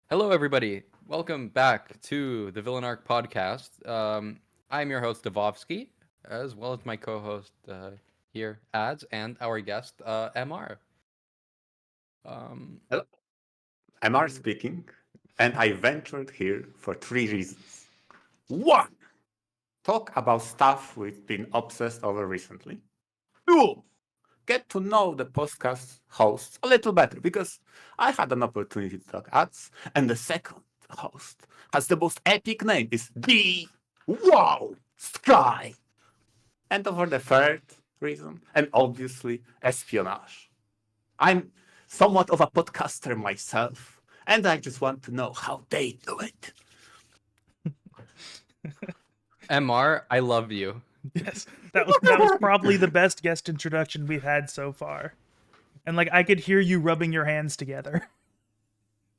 Hello, everybody. Welcome back to the VNture Podcast. I'm your host, Dvovsky, as well as my co-host here, Adze, and our guest, MR. Um, Hello, I'm Art speaking, and I ventured here for three reasons. One, talk about stuff we've been obsessed over recently. Two, get to know the podcast hosts a little better because I had an opportunity to talk ads, and the second host has the most epic name is the Wow Sky. And over the third reason, and obviously espionage. I'm somewhat of a podcaster myself, and I just want to know how they do it. MR, I love you. Yes, that was probably the best guest introduction we've had so far. And like I could hear you rubbing your hands together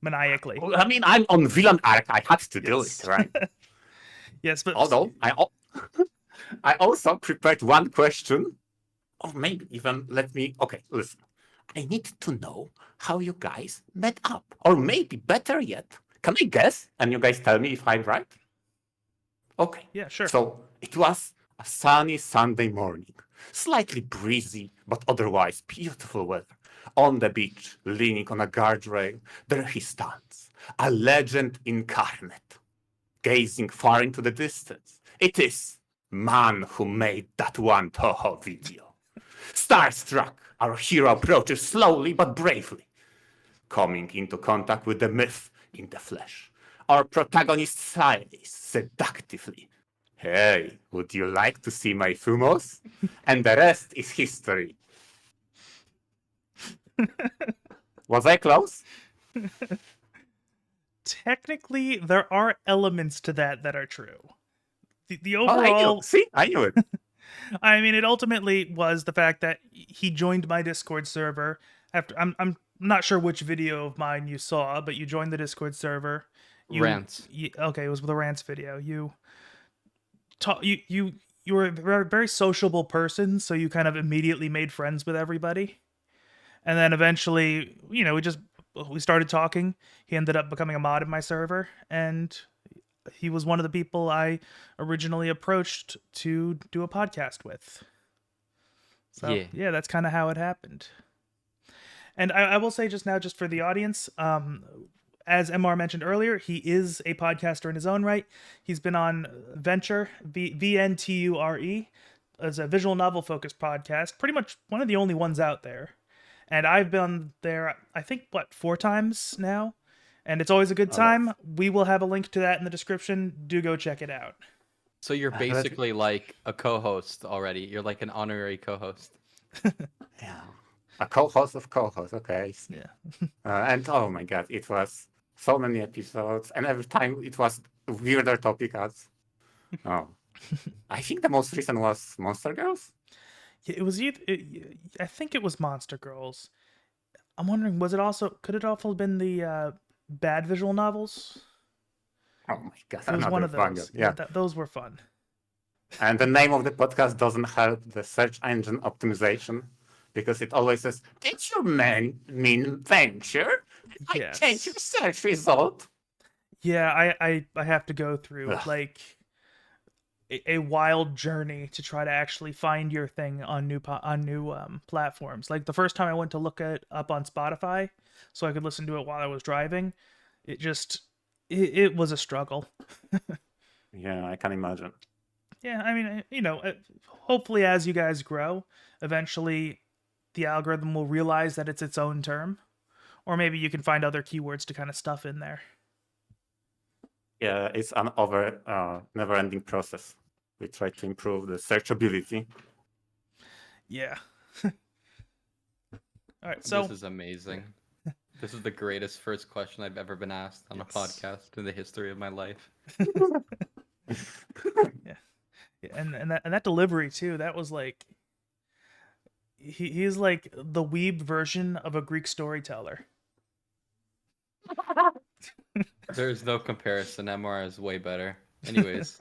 maniacally. I mean, I'm on Villain Arc. I had to do Yes. it, right? Yes, but Although I also prepared one question, or maybe even let me. Okay, listen. I need to know how you guys met up, or maybe better yet, can I guess? And you guys tell me if I'm right. Okay. yeah, sure. So it was a sunny Sunday morning, slightly breezy, but otherwise beautiful weather. On the beach, leaning on a guardrail, there he stands, a legend incarnate, gazing far into the distance. It is man who made that one Toho video. Starstruck, our hero approaches slowly but bravely, coming into contact with the myth in the flesh. Our protagonist sighs seductively. Hey, would you like to see my thumos? And the rest is history. Was I close? Technically, there are elements to that are true. The Oh, I knew. overall, See, I knew it. I mean, it ultimately was the fact that he joined my Discord server. After I'm not sure which video of mine you saw, but you joined the Discord server. Rants. Okay, it was the rants video. You were a very sociable person, so you kind of immediately made friends with everybody. And then eventually, we started talking. He ended up becoming a mod in my server, and he was one of the people I originally approached to do a podcast with. So yeah, that's kind of how it happened. And I will say just now, just for the audience, as MR mentioned earlier, he is a podcaster in his own right. He's been on VNture, VNture, as a visual novel focused podcast, pretty much one of the only ones out there. And I've been there, I think, 4 times now? And it's always a good time. We will have a link to that in the description. Do go check it out. So you're basically like a co-host already. You're like an honorary co-host. Yeah. A co-host of co-host, okay. Yeah. And oh my god, it was so many episodes, and every time it was weirder topic as. Oh. I think the most recent was Monster Girls. Yeah, it was I think it was Monster Girls. I'm wondering, could it also have been the bad visual novels? Oh my god, It was one of fun those. one. Yeah. Those were fun. And the name of the podcast doesn't help the search engine optimization because it always says, "Did you mean venture?" I Yes. changed your search result. Yeah, I have to go through Ugh. like a wild journey to try to actually find your thing on new platforms. Like the first time I went to look it up on Spotify so I could listen to it while I was driving, it was a struggle. Yeah, I can imagine. Yeah, I mean, hopefully as you guys grow, eventually the algorithm will realize that it's its own term, or maybe you can find other keywords to kind of stuff in there. Yeah, it's an never-ending process. We try to improve the searchability. Yeah. All right, so This is amazing. This is the greatest first question I've ever been asked on a podcast in the history of my life. yeah, and that delivery too. That was like he's like the weeb version of a Greek storyteller. There's no comparison. MR is way better. Anyways.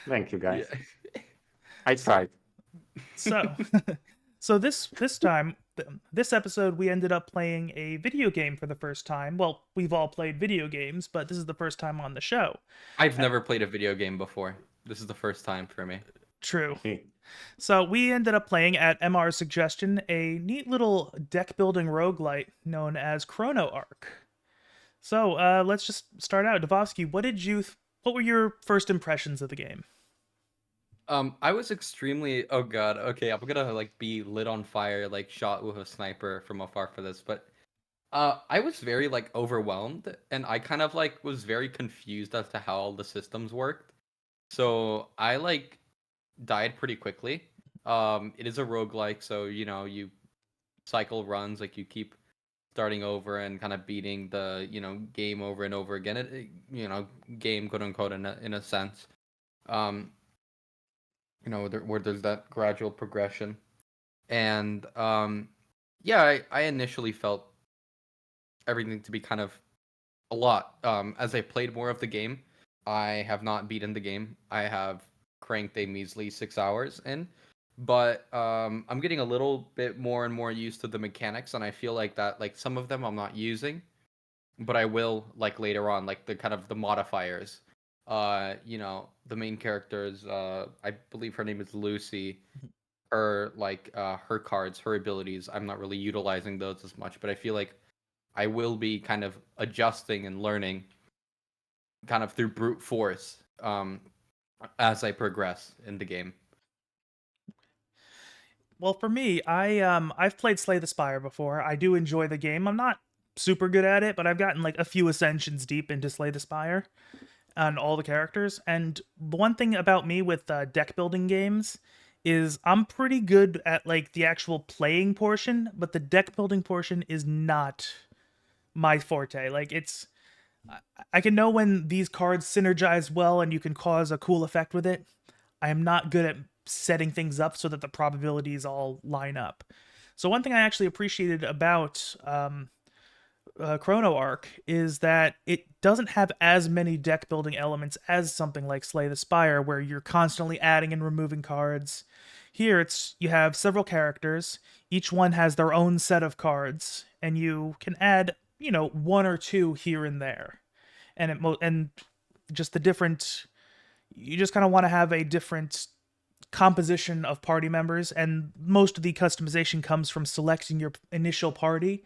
Thank you, guys. Yeah. I tried. So So this episode, we ended up playing a video game for the first time. Well, we've all played video games, but this is the first time on the show. I've never played a video game before. This is the first time for me. True. Okay. So we ended up playing, at MR's suggestion, a neat little deck building roguelite known as Chrono Ark. So let's just start out. Dvovsky, what were your first impressions of the game? I was extremely, oh god, okay, I'm gonna like be lit on fire, like shot with a sniper from afar for this, but I was very like overwhelmed, and I kind of like was very confused as to how all the systems worked. So I like died pretty quickly. It is a roguelike, so you cycle runs, like you keep starting over and kind of beating the game over and over again. Game quote unquote in a sense. Um, where there's that gradual progression, and yeah, I initially felt everything to be kind of a lot. As I played more of the game, I have not beaten the game. I have cranked a measly 6 hours in, but I'm getting a little bit more and more used to the mechanics, and I feel like that like some of them I'm not using, but I will like later on, like the kind of the modifiers. The main characters, I believe her name is Lucy. Her cards, her abilities, I'm not really utilizing those as much, but I feel like I will be kind of adjusting and learning kind of through brute force as I progress in the game. Well, for me, I've played Slay the Spire before. I do enjoy the game. I'm not super good at it, but I've gotten like a few ascensions deep into Slay the Spire on all the characters. And the one thing about me with deck building games is I'm pretty good at like the actual playing portion, but the deck building portion is not my forte. Like I can know when these cards synergize well and you can cause a cool effect with it. I am not good at setting things up so that the probabilities all line up. So one thing I actually appreciated about Chrono Ark is that it doesn't have as many deck building elements as something like Slay the Spire, where you're constantly adding and removing cards. Here, you have several characters. Each one has their own set of cards, and you can add, one or two here and there, and just the different. You just kind of want to have a different composition of party members, and most of the customization comes from selecting your initial party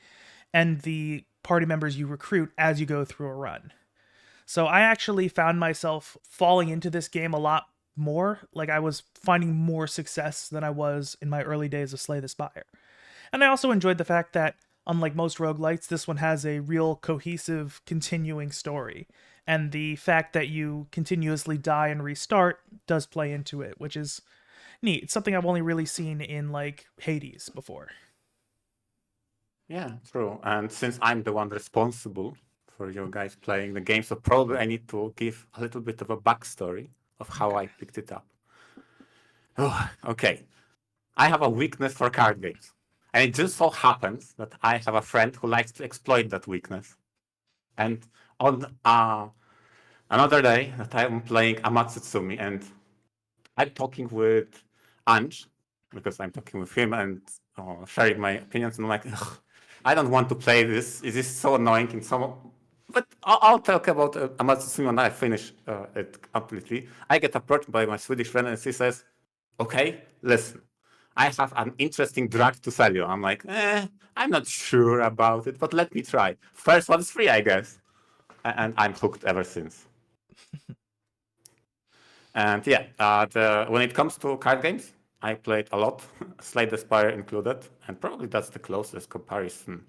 and the party members you recruit as you go through a run. So I actually found myself falling into this game a lot more. Like I was finding more success than I was in my early days of Slay the Spire. And I also enjoyed the fact that, unlike most roguelites, this one has a real cohesive, continuing story. And the fact that you continuously die and restart does play into it, which is neat. It's something I've only really seen in like Hades before. Yeah, true. And since I'm the one responsible for you guys playing the game, so probably I need to give a little bit of a backstory of how I picked it up. Oh, okay. I have a weakness for card games. And it just so happens that I have a friend who likes to exploit that weakness. And on another day that I'm playing Amatsutsumi, and I'm talking with Anj, because I'm talking with him and sharing my opinions, and I'm like, I don't want to play this. It is so annoying and so. But I'll talk about Amatsutsumi when I finish it completely. I get approached by my Swedish friend, and she says, "Okay, listen, I have an interesting drug to sell you." I'm like, I'm not sure about it, but let me try. First one's free, I guess. And I'm hooked ever since. And yeah, when it comes to card games, I played a lot, Slay the Spire included, and probably that's the closest comparison.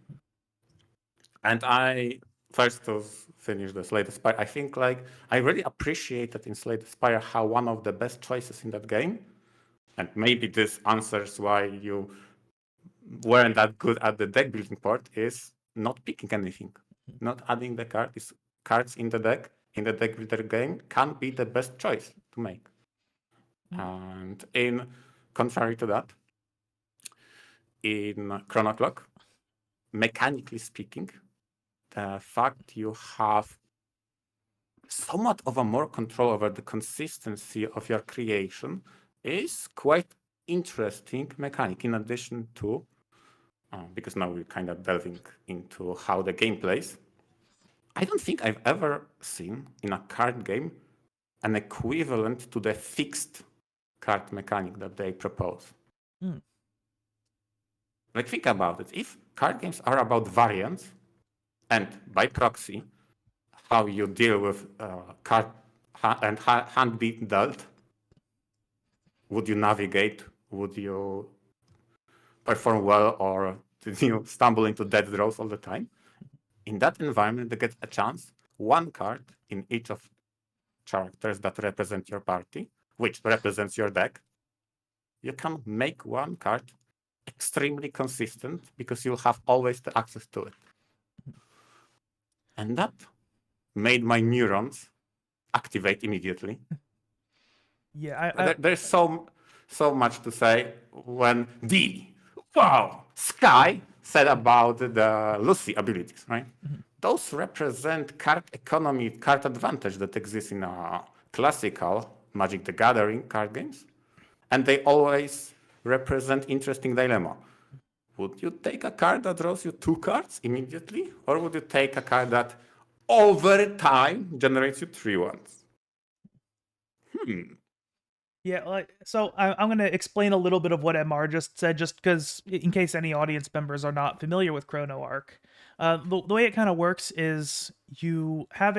And I first to finish the Slay the Spire, I think like I really appreciated in Slay the Spire how one of the best choices in that game, and maybe this answers why you weren't that good at the deck building part, is not picking anything, not adding the cards in the deck builder game can be the best choice to make. And in contrary to that, in Chrono Clock, mechanically speaking, the fact you have somewhat of a more control over the consistency of your creation is quite interesting mechanic in addition to, because now we're kind of delving into how the game plays. I don't think I've ever seen in a card game an equivalent to the fixed card mechanic that they propose. Hmm. Like, think about it. If card games are about variants, and by proxy, how you deal with card and hand being dealt, would you navigate? Would you perform well, or did you stumble into dead draws all the time? In that environment, they get a chance, one card in each of characters that represent your party, which represents your deck. You can make one card extremely consistent because you'll have always the access to it. And that made my neurons activate immediately. Yeah, There's so much to say when Sky said about the Lucy abilities, right? Mhm. Those represent card economy, card advantage that exists in classical Magic the Gathering card games. And they always represent interesting dilemma. Would you take a card that draws you 2 cards immediately? Or would you take a card that over time generates you 3 ones? Yeah, so I'm going to explain a little bit of what MR just said, just because in case any audience members are not familiar with Chrono Ark. The way it kind of works is you have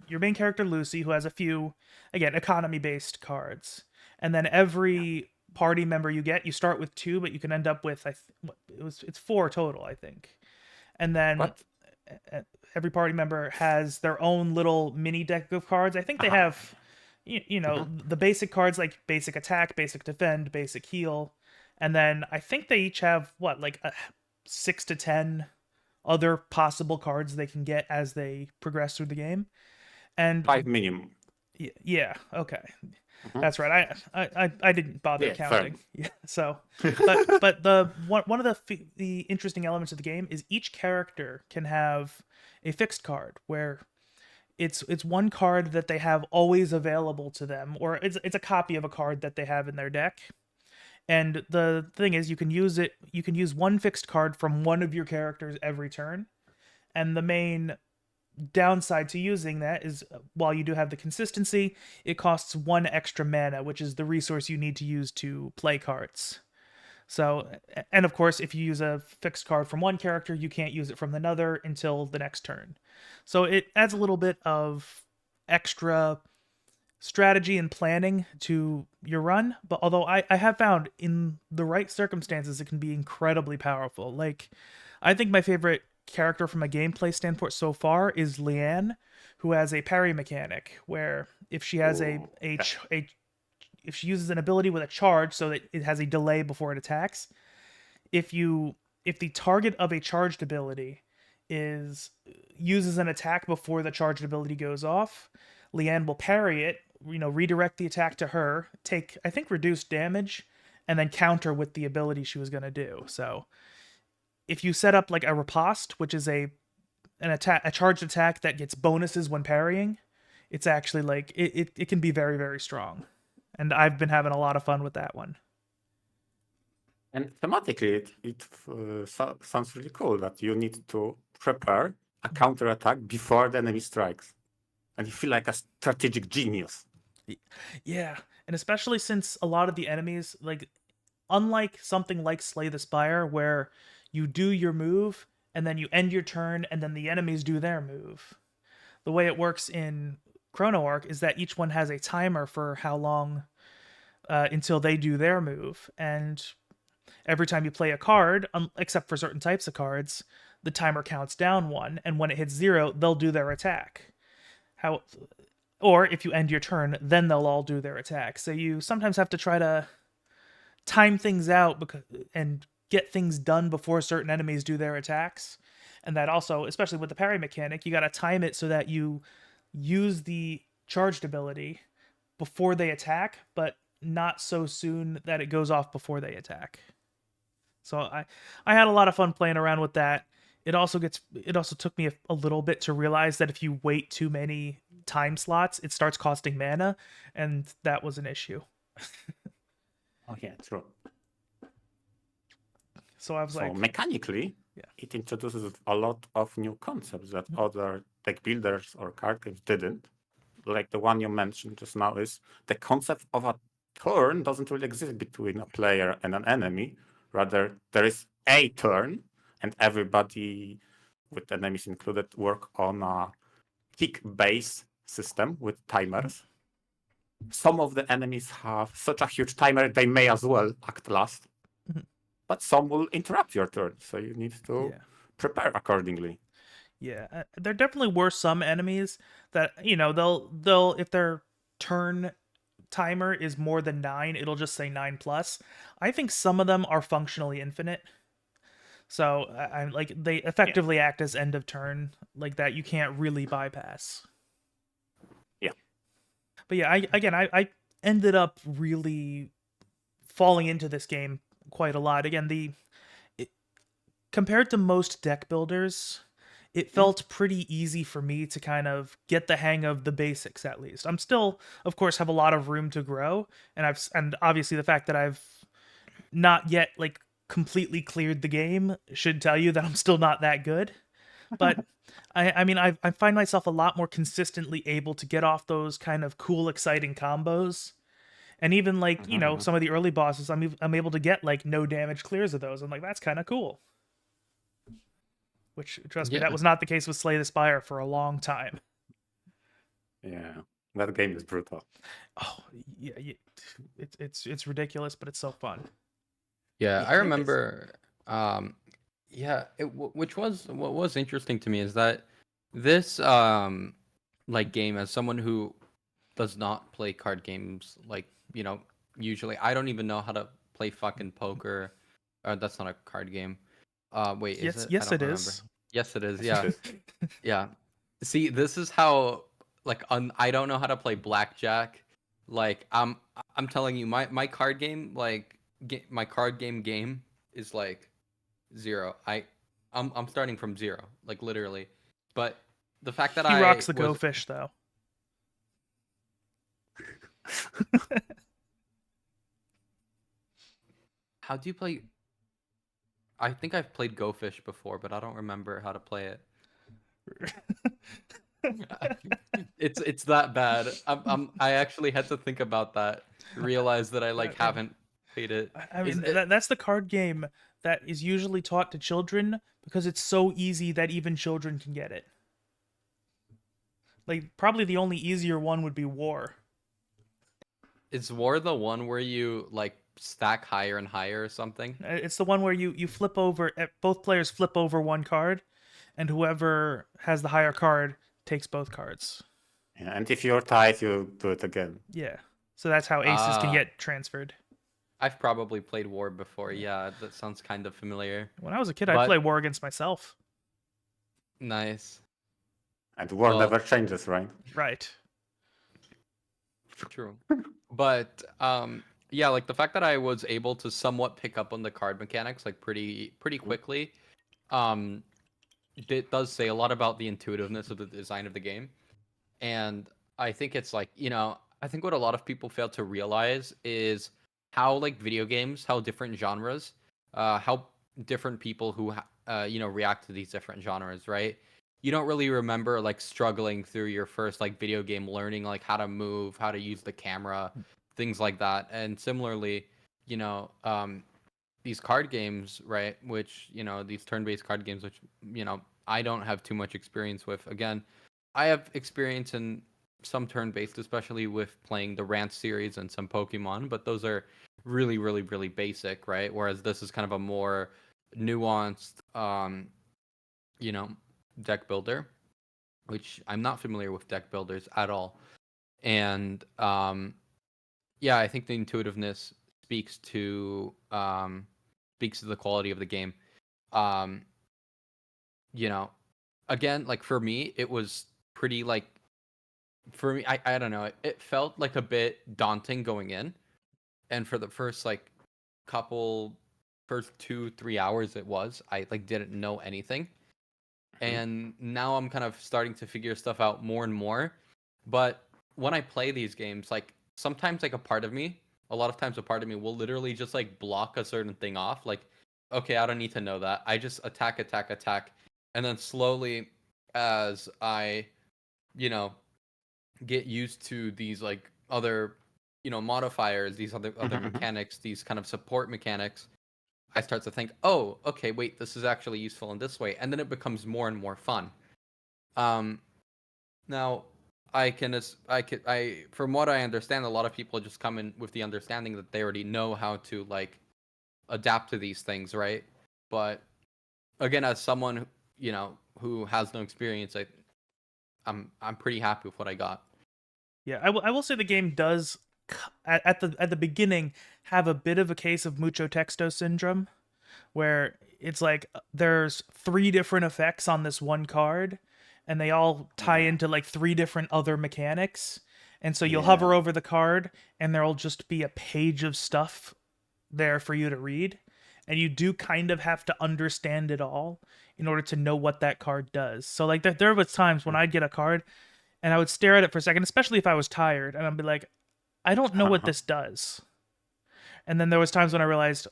your main character, Lucy, who has a few, again, economy-based cards. And then every party member you get, you start with 2, but you can end up with, it's 4 total, I think. And then What? every party member has their own little mini deck of cards. I think they have... the basic cards like basic attack, basic defend, basic heal. And then I think they each have 6 to 10 other possible cards they can get as they progress through the game. And 5 minimum. Yeah, okay. That's right. I didn't bother counting. Fair. Yeah. So, but the one of the interesting elements of the game is each character can have a fixed card where it's one card that they have always available to them, or it's a copy of a card that they have in their deck. And the thing is, you can use one fixed card from one of your characters every turn. And the main downside to using that is, while you do have the consistency, it costs 1 extra mana, which is the resource you need to use to play cards. So, and of course, if you use a fixed card from one character, you can't use it from another until the next turn. So it adds a little bit of extra strategy and planning to your run. But although I have found in the right circumstances, it can be incredibly powerful. Like, I think my favorite character from a gameplay standpoint so far is Leanne, who has a parry mechanic where if she has if she uses an ability with a charge so that it has a delay before it attacks, if the target of a charged ability uses an attack before the charged ability goes off, Leanne will parry it, redirect the attack to her, take, I think, reduced damage, and then counter with the ability she was going to do. So if you set up like a riposte, which is a charged attack that gets bonuses when parrying, it's actually like it can be very, very strong. And I've been having a lot of fun with that one. And thematically, it sounds really cool that you need to prepare a counter attack before the enemy strikes. And you feel like a strategic genius. Yeah, and especially since a lot of the enemies, like, unlike something like Slay the Spire, where you do your move, and then you end your turn, and then the enemies do their move. The way it works in Chrono Ark is that each one has a timer for how long until they do their move. And every time you play a card, except for certain types of cards, the timer counts down 1, and when it hits 0, they'll do their attack. Or if you end your turn, then they'll all do their attack. So you sometimes have to try to time things out and get things done before certain enemies do their attacks. And that also, especially with the parry mechanic, you got to time it so that you use the charged ability before they attack, but not so soon that it goes off before they attack. So I had a lot of fun playing around with that. It also took me a little bit to realize that if you wait too many time slots, it starts costing mana, and that was an issue. Oh yeah, true. So I was So like, mechanically, Yeah. it introduces a lot of new concepts that other deck builders or card games didn't. Like the one you mentioned just now is the concept of a turn doesn't really exist between a player and an enemy. Rather, there is a turn, and everybody, with enemies included, work on a tick-based system with timers. Some of the enemies have such a huge timer they may as well act last, Mhm. but some will interrupt your turn, so you need to yeah. prepare accordingly. Yeah, there definitely were some enemies that they'll if their turn timer is more than 9, it'll just say 9 plus. I think some of them are functionally infinite, so I'm like they effectively act as end of turn like that. You can't really bypass. Yeah. But yeah, I ended up really falling into this game quite a lot. Again, compared to most deck builders, it felt pretty easy for me to kind of get the hang of the basics at least. I'm still, of course, have a lot of room to grow, and obviously the fact that I've not yet like completely cleared the game should tell you that I'm still not that good. But I mean, I find myself a lot more consistently able to get off those kind of cool, exciting combos. And even like, some of the early bosses, I'm able to get like no damage clears of those. I'm like, that's kind of cool. Which, trust me, Yeah. that was not the case with Slay the Spire for a long time. Yeah, that game is brutal. Oh, yeah, it's ridiculous, but it's so fun. Yeah, Yeah, I it is. remember. Yeah, which was what was interesting to me is that this like game, as someone who does not play card games, like usually I don't even know how to play fucking poker. That's not a card game. Wait, is it? I Yes, don't it remember. is. Yes, it is. Yes, Yeah, it is. yeah. See, this is how like I don't know how to play blackjack. Like I'm telling you, my card game my card game is like 0. I'm starting from 0, like literally. But the fact that He rocks I the was Go Fish though. how do you play? I think I've played Go Fish before, but I don't remember how to play it. It's that bad. I actually had to think about that. Realize that I like I mean- haven't played it. I Is mean, it- that's the card game that is usually taught to children because it's so easy that even children can get it. Like, probably the only easier one would be War. Is War the one where you like stack higher and higher or something? It's the one where you flip over, both players flip over one card, and whoever has the higher card takes both cards. Yeah, and if you're tied, you do it again. Yeah. So that's how aces can Ah. get transferred. I've probably played War before. Yeah, that sounds kind of familiar. When I was a kid, I'd But- play War against myself. Nice. And war Well- never changes, right? Right. True. But yeah, like the fact that I was able to somewhat pick up on the card mechanics like pretty quickly, it does say a lot about the intuitiveness of the design of the game. And I think it's like, I think what a lot of people fail to realize is how like video games, how different genres, how different people who react to these different genres, right? You don't really remember like struggling through your first like video game, learning like how to move, how to use the camera, things like that. And similarly, these card games, right, which these turn-based card games, which I don't have too much experience with. Again, I have experience in some turn-based, especially with playing the Rant series and some Pokemon, but those are really, really, really basic, right? Whereas this is kind of a more nuanced, deck builder, which I'm not familiar with deck builders at all. And yeah, I think the intuitiveness speaks to the quality of the game. Again, like for me, it was pretty like for me, I don't know, it felt like a bit daunting going in. And for the first like first 2-3 hours I like didn't know anything. And now I'm kind of starting to figure stuff out more and more. But when I play these games, like sometimes like a part of me a lot of times a part of me will literally just like block a certain thing off. Like, okay, I don't need to know that. I just attack, and then slowly, as I, you know, get used to these like other, modifiers, these other mechanics, these kind of support mechanics, I start to think, oh, okay, wait, this is actually useful in this way, and then it becomes more and more fun. Now, from what I understand, a lot of people just come in with the understanding that they already know how to like adapt to these things, right? But again, as someone who has no experience, I'm pretty happy with what I got. Yeah, I will say the game does at the beginning have a bit of a case of mucho texto syndrome, where it's like there's 3 different effects on this one card, and they all tie into like 3 different other mechanics. And so you'll hover over the card, and there'll just be a page of stuff there for you to read. And you do kind of have to understand it all in order to know what that card does. So like there was times when I'd get a card, and I would stare at it for a second, especially if I was tired, and I'd be like, I don't know what this does. And then there was times when I realized,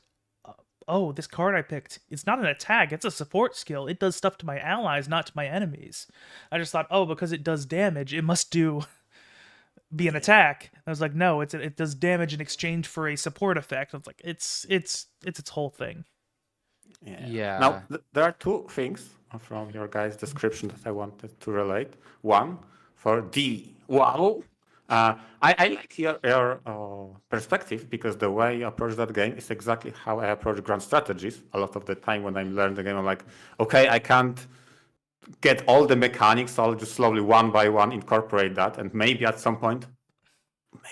oh, this card I picked, it's not an attack, it's a support skill. It does stuff to my allies, not to my enemies. I just thought, oh, because it does damage, it must be an attack. I was like, no, it does damage in exchange for a support effect. I was like, it's its whole thing. Yeah. Now, there are 2 things from your guys' description that I wanted to relate. One, for wow. I like your perspective, because the way you approach that game is exactly how I approach grand strategies. A lot of the time when I learn the game, I'm like, okay, I can't get all the mechanics, so I'll just slowly one by one incorporate that, and maybe at some point,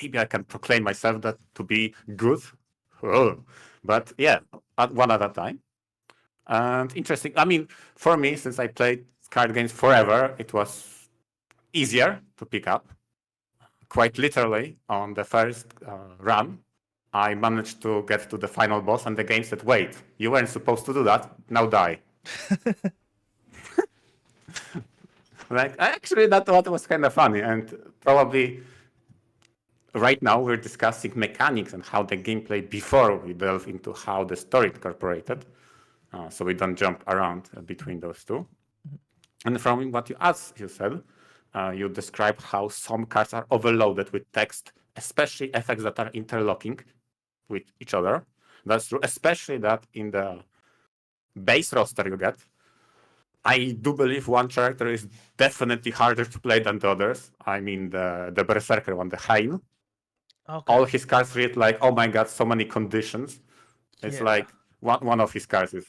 maybe I can proclaim myself that to be good. But yeah, one at a time. And interesting. I mean, for me, since I played card games forever, it was easier to pick up. Quite literally, on the first run, I managed to get to the final boss, and the game said, wait, you weren't supposed to do that, now die. Like, actually, that was kind of funny, and probably right now we're discussing mechanics and how the gameplay before we delve into how the story incorporated, so we don't jump around between those 2. And from what you said, you describe how some cards are overloaded with text, especially effects that are interlocking with each other. That's true, especially that in the base roster you get. I do believe one character is definitely harder to play than the others. I mean, the Berserker one, the Hein. Okay. All his cards read like, oh my god, so many conditions. It's like one of his cards is...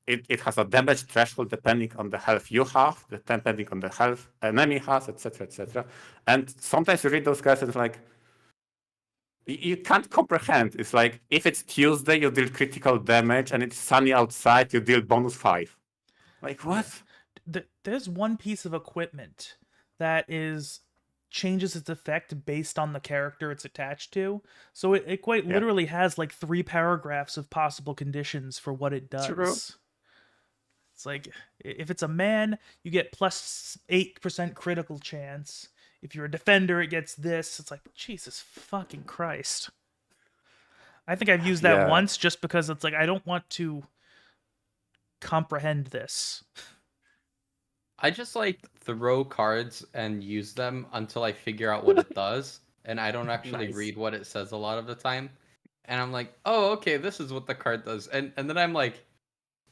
It has a damage threshold depending on the health you have, depending on the health enemy has, etc., etc. And sometimes you read those cards and it's like, you can't comprehend. It's like, if it's Tuesday, you deal critical damage, and it's sunny outside, you deal bonus 5. Like, what? There's one piece of equipment that changes its effect based on the character it's attached to. So it quite literally has like 3 paragraphs of possible conditions for what it does. True. It's like, if it's a man, you get plus 8% critical chance. If you're a defender, it gets this. It's like, Jesus fucking Christ. I think I've used that once just because it's like, I don't want to comprehend this. I just like throw cards and use them until I figure out what it does, and I don't actually read what it says a lot of the time. And I'm like, oh, okay, this is what the card does. And then I'm like,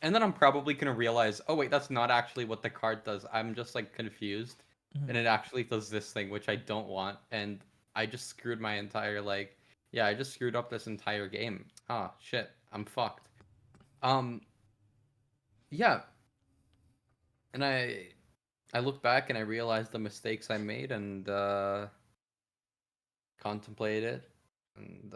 and then I'm probably going to realize, oh, wait, that's not actually what the card does. I'm just, like, confused. Mm-hmm. And it actually does this thing, which I don't want. And I just screwed my entire, like... Yeah, I just screwed up this entire game. Ah, shit. I'm fucked. Yeah. And I look back and I realized the mistakes I made and contemplated it. And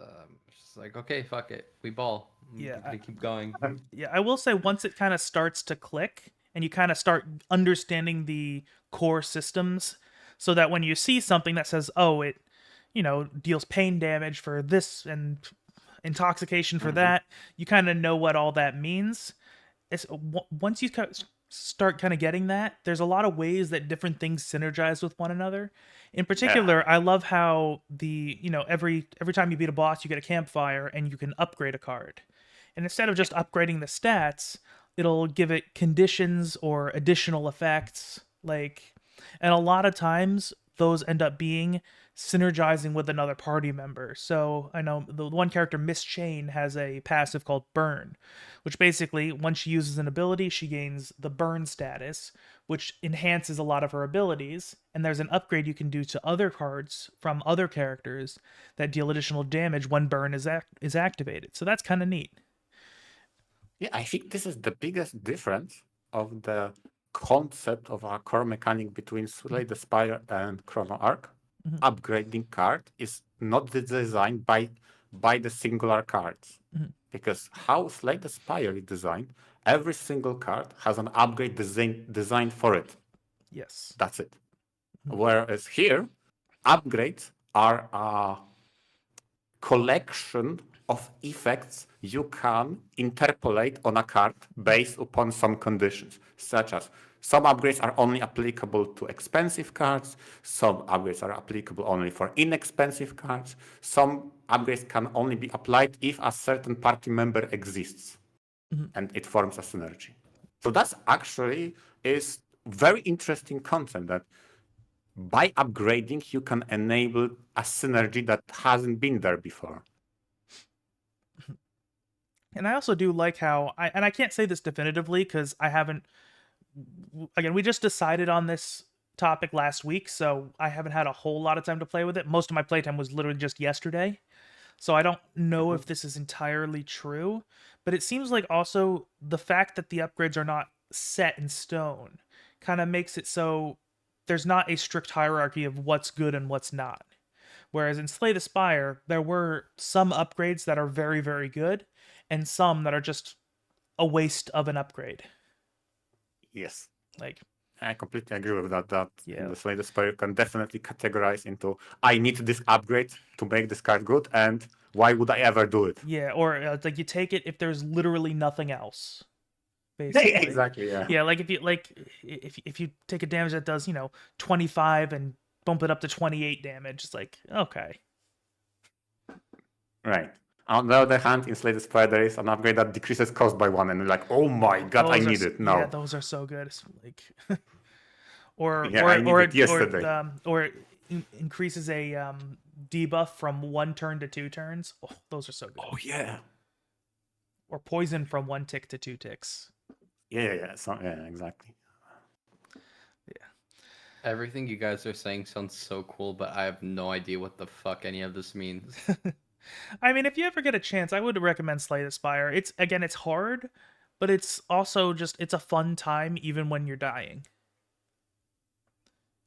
just like, okay, fuck it. We ball. We keep going. Yeah, I will say once it kind of starts to click and you kind of start understanding the core systems, so that when you see something that says, oh, it, deals pain damage for this and intoxication for that, you kind of know what all that means. Once you start kind of getting that. There's a lot of ways that different things synergize with one another. In particular, I love how every time you beat a boss, you get a campfire and you can upgrade a card. And instead of just upgrading the stats, it'll give it conditions or additional effects. And a lot of times those end up being synergizing with another party member. So I know the one character, Miss Chain, has a passive called Burn, which basically, once she uses an ability, she gains the Burn status, which enhances a lot of her abilities. And there's an upgrade you can do to other cards from other characters that deal additional damage when Burn is activated. So that's kind of neat. Yeah, I think this is the biggest difference of the concept of our core mechanic between Slay the Spire and Chrono Ark. Upgrading card is not designed by the singular cards. Because how Slay the Spire is designed, every single card has an upgrade designed for it. Yes. That's it. Whereas here, upgrades are a collection of effects you can interpolate on a card based upon some conditions, such as some upgrades are only applicable to expensive cards, some upgrades are applicable only for inexpensive cards, some upgrades can only be applied if a certain party member exists, and it forms a synergy. So that's actually is very interesting concept that by upgrading, you can enable a synergy that hasn't been there before. And I also do like how, I can't say this definitively because I haven't, again, we just decided on this topic last week, so I haven't had a whole lot of time to play with it. Most of my playtime was literally just yesterday. So I don't know if this is entirely true, but it seems like also the fact that the upgrades are not set in stone kind of makes it so there's not a strict hierarchy of what's good and what's not. Whereas in Slay the Spire, there were some upgrades that are very, very good, and some that are just a waste of an upgrade. Yes. I completely agree with that. That Yeah. the Slay the Spire can definitely categorize into I need this upgrade to make this card good, and why would I ever do it? Yeah, or it's like you take it if there's literally nothing else. Basically. Exactly. Yeah. Yeah, if you take a damage that does 25 and bump it up to 28 damage, it's like, okay. Right. On the other hand, in Slay the Spire, there is an upgrade that decreases cost by 1, and you're like, oh my god, I need it now. Yeah, those are so good. It's like, or it increases a debuff from 1 turn to 2 turns. Oh, those are so good. Oh yeah. Or poison from 1 tick to 2 ticks. Yeah. So, yeah, exactly. Yeah. Everything you guys are saying sounds so cool, but I have no idea what the fuck any of this means. I mean, if you ever get a chance, I would recommend Slay the Spire. It's hard, but it's also it's a fun time even when you're dying.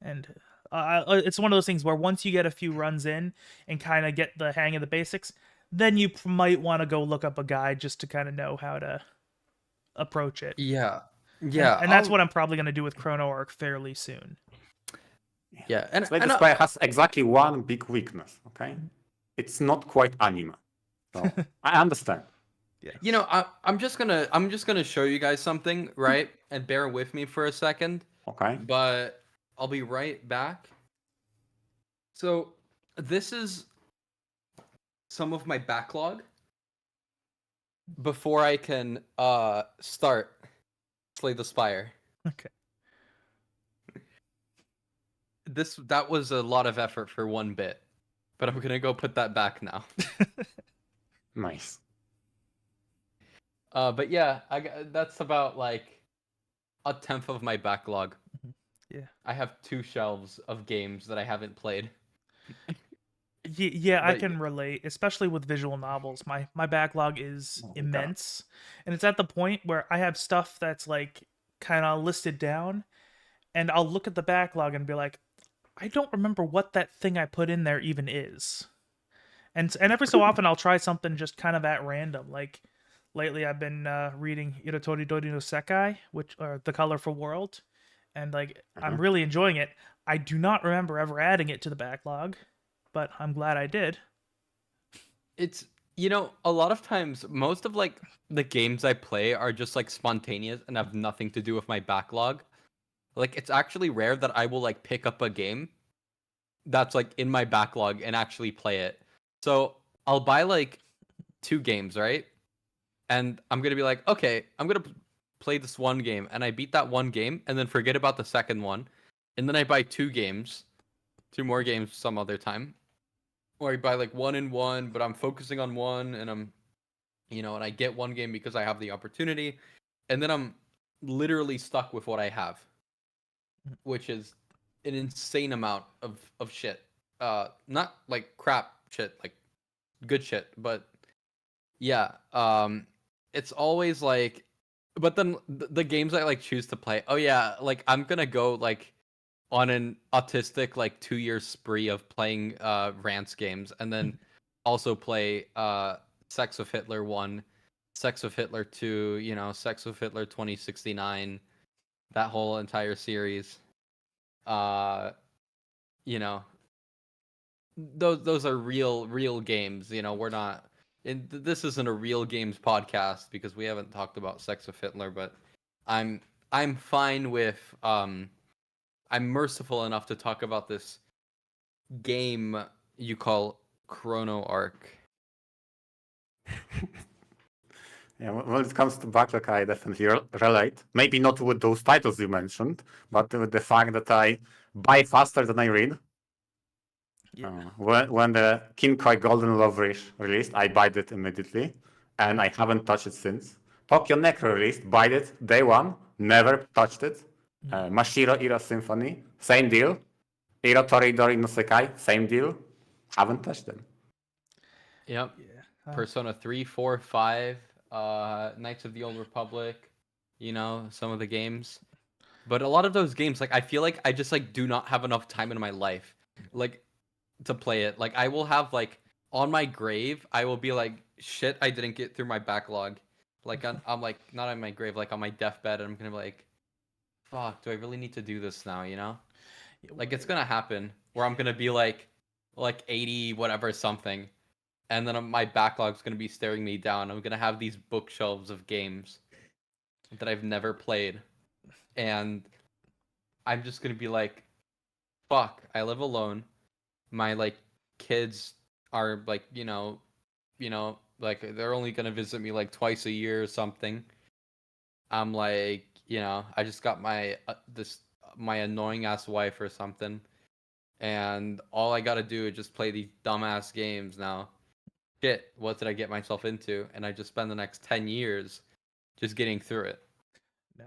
And it's one of those things where once you get a few runs in and kind of get the hang of the basics, then you might want to go look up a guide just to kind of know how to approach it. Yeah. And that's what I'm probably going to do with Chrono Ark fairly soon. Yeah. And Slay the Spire has exactly one big weakness, okay? It's not quite anime. So I understand. Yeah. I'm just gonna show you guys something, right? And bear with me for a second. Okay. But I'll be right back. So this is some of my backlog before I can start Slay the Spire. Okay. That was a lot of effort for 1 bit. But I'm gonna go put that back now. Nice. But yeah, that's about like 1/10 of my backlog. Yeah. I have 2 shelves of games that I haven't played. Yeah, I can relate, especially with visual novels. My backlog is immense, and it's at the point where I have stuff that's like kind of listed down, and I'll look at the backlog and be like, I don't remember what that thing I put in there even is. And every so often I'll try something just kind of at random. Like lately I've been reading Iratori Dori no Sekai, which are The Colorful World, and I'm really enjoying it. I do not remember ever adding it to the backlog, but I'm glad I did. It's You know, a lot of times, most of like the games I play are just like spontaneous and have nothing to do with my backlog. Like, it's actually rare that I will like pick up a game that's like in my backlog and actually play it. So I'll buy like 2 games, right? And I'm gonna be like, okay, I'm gonna play this one game, and I beat that one game, and then forget about the second one, and then I buy 2 games, 2 more games some other time, or I buy like one and one, but I'm focusing on one, and and I get one game because I have the opportunity, and then I'm literally stuck with what I have, which is an insane amount of shit. Not like crap shit, like good shit, but yeah. It's always like, but then the games I like choose to play. Oh yeah, like I'm gonna go like on an autistic like 2 year spree of playing rants games, and then also play Sex of Hitler 1, Sex of Hitler 2, Sex of Hitler 2069, that whole entire series. Uh, you know, those are real games. We're not. This isn't a real games podcast because we haven't talked about Sex of Hitler, but I'm fine with I'm merciful enough to talk about this game you call Chrono Ark. Yeah, when it comes to backlog, I definitely relate. Maybe not with those titles you mentioned, but with the fact that I buy faster than I read. Yeah. When the King Koi Golden Love released, I bought it immediately, and I haven't touched it since. Tokyo Necro released, bought it day one, never touched it. Mashiro Ira Symphony, same deal. Iro Toridori no Sekai, same deal. Haven't touched them. Yep. Yeah. Persona 3, 4, 5, Knights of the Old Republic, some of the games. But a lot of those games, like I feel like I just like do not have enough time in my life like to play it. Like I will have like on my grave, I will be like, shit, I didn't get through my backlog. Like I'm like not on my grave, like on my deathbed, and I'm gonna be like, fuck, do I really need to do this now, Like it's gonna happen where I'm gonna be like 80 whatever something, and then my backlog's gonna be staring me down. I'm gonna have these bookshelves of games that I've never played, and I'm just gonna be like, fuck, I live alone. My like kids are like, like they're only gonna visit me like twice a year or something. I'm like, I just got my my annoying ass wife or something, and all I gotta do is just play these dumbass games now. Shit, what did I get myself into? And I just spend the next 10 years just getting through it.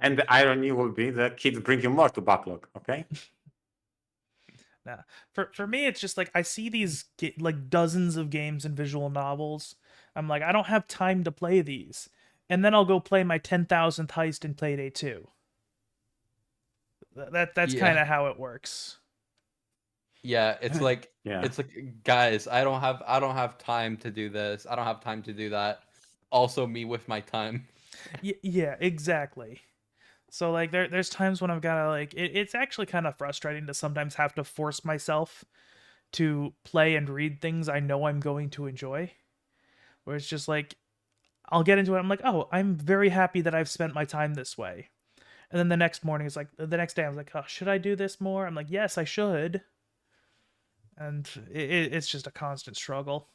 And the irony will be that kids bring you more to backlog, okay? Nah. For me, it's just like I see these like dozens of games and visual novels. I'm like, I don't have time to play these, and then I'll go play my 10,000th heist in Payday 2. That's Yeah. kind of how it works. Yeah, it's like Yeah. it's like guys, I don't have time to do this. I don't have time to do that. Also me with my time. Yeah, exactly. So like there's times when I've gotta like it's actually kind of frustrating to sometimes have to force myself to play and read things I know I'm going to enjoy. Where it's just like I'll get into it, I'm like, oh, I'm very happy that I've spent my time this way. And then the next morning it's like the next day I was like, oh, should I do this more? I'm like, yes, I should. And it's just a constant struggle.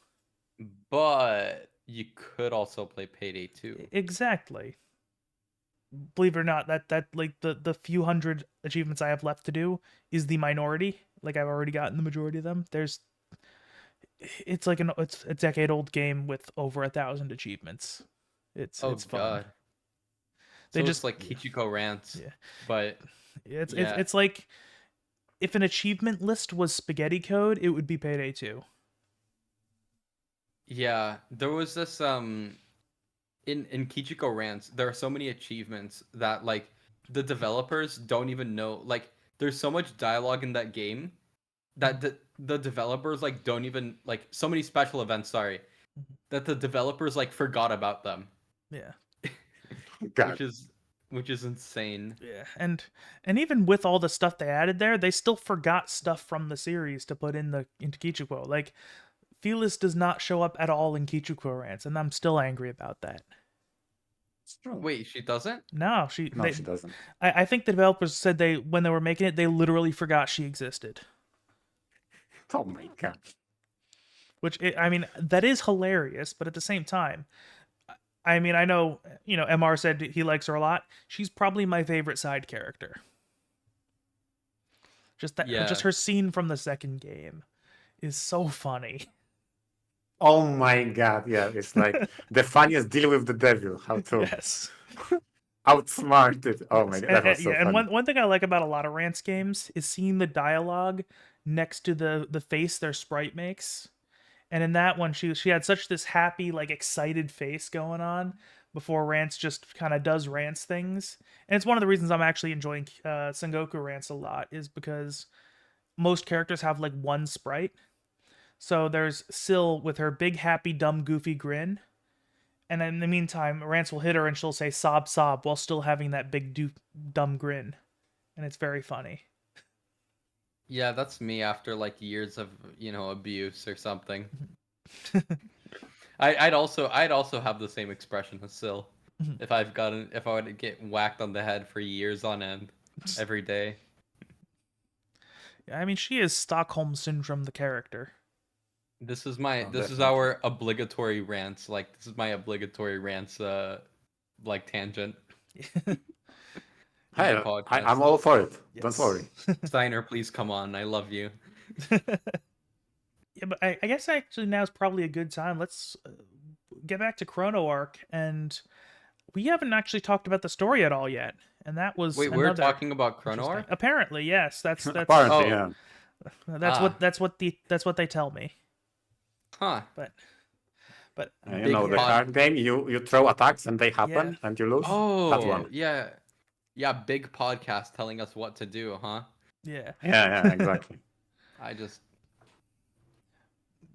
But you could also play Payday 2. Exactly. Believe it or not, that like the few hundred achievements I have left to do is the minority. Like I've already gotten the majority of them. It's like it's a decade old game with over 1,000 achievements. It's fun. God. They so just it's like Kichiko rants. Yeah. But it's like if an achievement list was spaghetti code, it would be Payday 2. yeah, there was this in Kichiko rants, there are so many achievements that like the developers don't even know. Like there's so much dialogue in that game that the developers like don't even like so many special events, sorry, that the developers like forgot about them. Yeah. God. Which is insane. Yeah, and even with all the stuff they added there, they still forgot stuff from the series to put into Kichiko. Like Felis does not show up at all in Kichukuro rants, and I'm still angry about that. It's true. Wait, she doesn't? No, she doesn't. I think the developers said when they were making it, they literally forgot she existed. Oh my god. Which, I mean, that is hilarious, but at the same time, I mean, I know, MR said he likes her a lot. She's probably my favorite side character. Just her scene from the second game is so funny. Oh my god, yeah, it's like the funniest deal with the devil. How to Yes. outsmart it. Oh my god, that was so and funny. one thing I like about a lot of rants games is seeing the dialogue next to the face their sprite makes. And in that one, she had such this happy, like, excited face going on before Rance just kind of does Rance things. And it's one of the reasons I'm actually enjoying Sengoku Rance a lot, is because most characters have, like, one sprite. So there's Syl with her big, happy, dumb, goofy grin. And in the meantime, Rance will hit her and she'll say sob, sob, while still having that big, dumb grin. And it's very funny. Yeah, that's me after like years of, abuse or something. I'd also have the same expression as Syl if I would get whacked on the head for years on end every day. Yeah, I mean, she is Stockholm Syndrome, the character. This is our obligatory rants. Like, this is my obligatory rants like tangent. Hey, I'm all for it. Yes. Don't worry. Steiner, please come on. I love you. Yeah, but I guess actually now is probably a good time. Let's get back to Chrono Ark, and we haven't actually talked about the story at all yet. And that was we're talking about Chrono Ark? Apparently, yes. That's apparently, yeah. That's what they tell me. Huh. But the card game, you throw attacks and they happen and you lose. Oh, that one. Yeah. Yeah, big podcast telling us what to do, huh? Yeah. Yeah, exactly.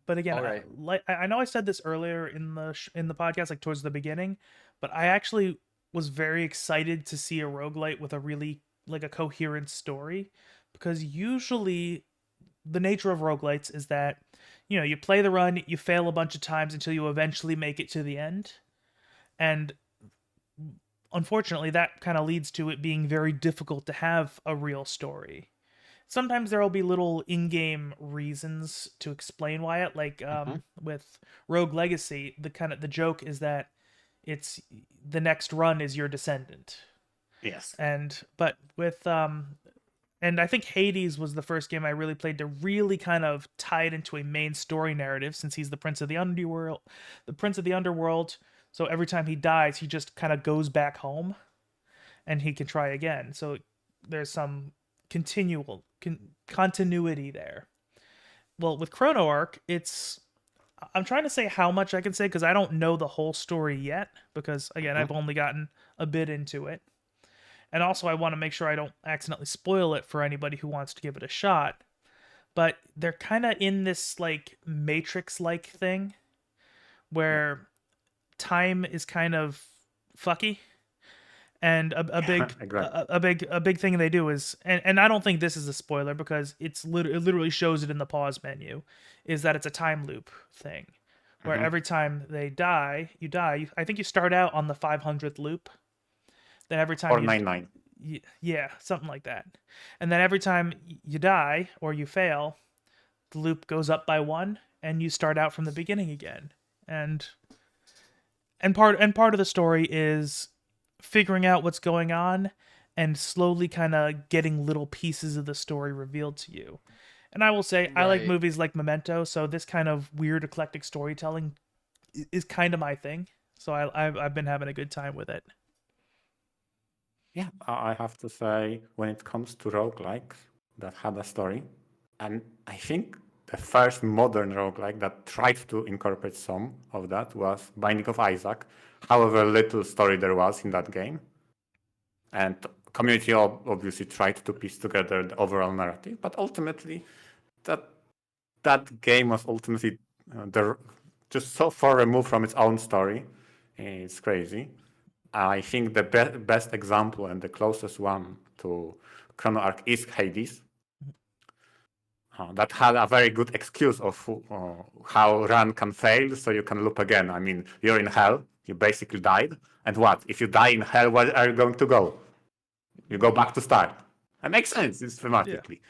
But again, right. I know I said this earlier in the podcast, like towards the beginning, but I actually was very excited to see a roguelite with a really, like, a coherent story, because usually the nature of roguelites is that, you play the run, you fail a bunch of times until you eventually make it to the end. And unfortunately, that kind of leads to it being very difficult to have a real story. Sometimes there will be little in-game reasons to explain why it, like with Rogue Legacy, the joke is that it's the next run is your descendant. Yes. But with and I think Hades was the first game I really played to really kind of tie it into a main story narrative, since he's the Prince of the Underworld. So every time he dies, he just kind of goes back home and he can try again. So there's some continuity there. Well, with Chrono Ark, I'm trying to say how much I can say, because I don't know the whole story yet, because again, I've only gotten a bit into it. And also I want to make sure I don't accidentally spoil it for anybody who wants to give it a shot. But they're kind of in this, like, Matrix-like thing where time is kind of fucky, and a big thing they do is, and I don't think this is a spoiler because it literally shows it in the pause menu, is that it's a time loop thing where every time you die. I think you start out on the 500th loop, then every time 99. Yeah, something like that, and then every time you die or you fail, the loop goes up by 1 and you start out from the beginning again. And part of the story is figuring out what's going on and slowly kind of getting little pieces of the story revealed to you. And I will say, I like movies like Memento, so this kind of weird eclectic storytelling is kind of my thing. So I've been having a good time with it. Yeah, I have to say, when it comes to roguelikes that had a story, and I think the first modern roguelike that tried to incorporate some of that was Binding of Isaac, however little story there was in that game. And community obviously tried to piece together the overall narrative, but ultimately that game was ultimately just so far removed from its own story. It's crazy. I think the best example and the closest one to Chrono Ark is Hades. that had a very good excuse of how run can fail, so you can loop again. I mean, you're in hell, you basically died, and what? If you die in hell, where are you going to go? You go back to start. That makes sense, it's thematically.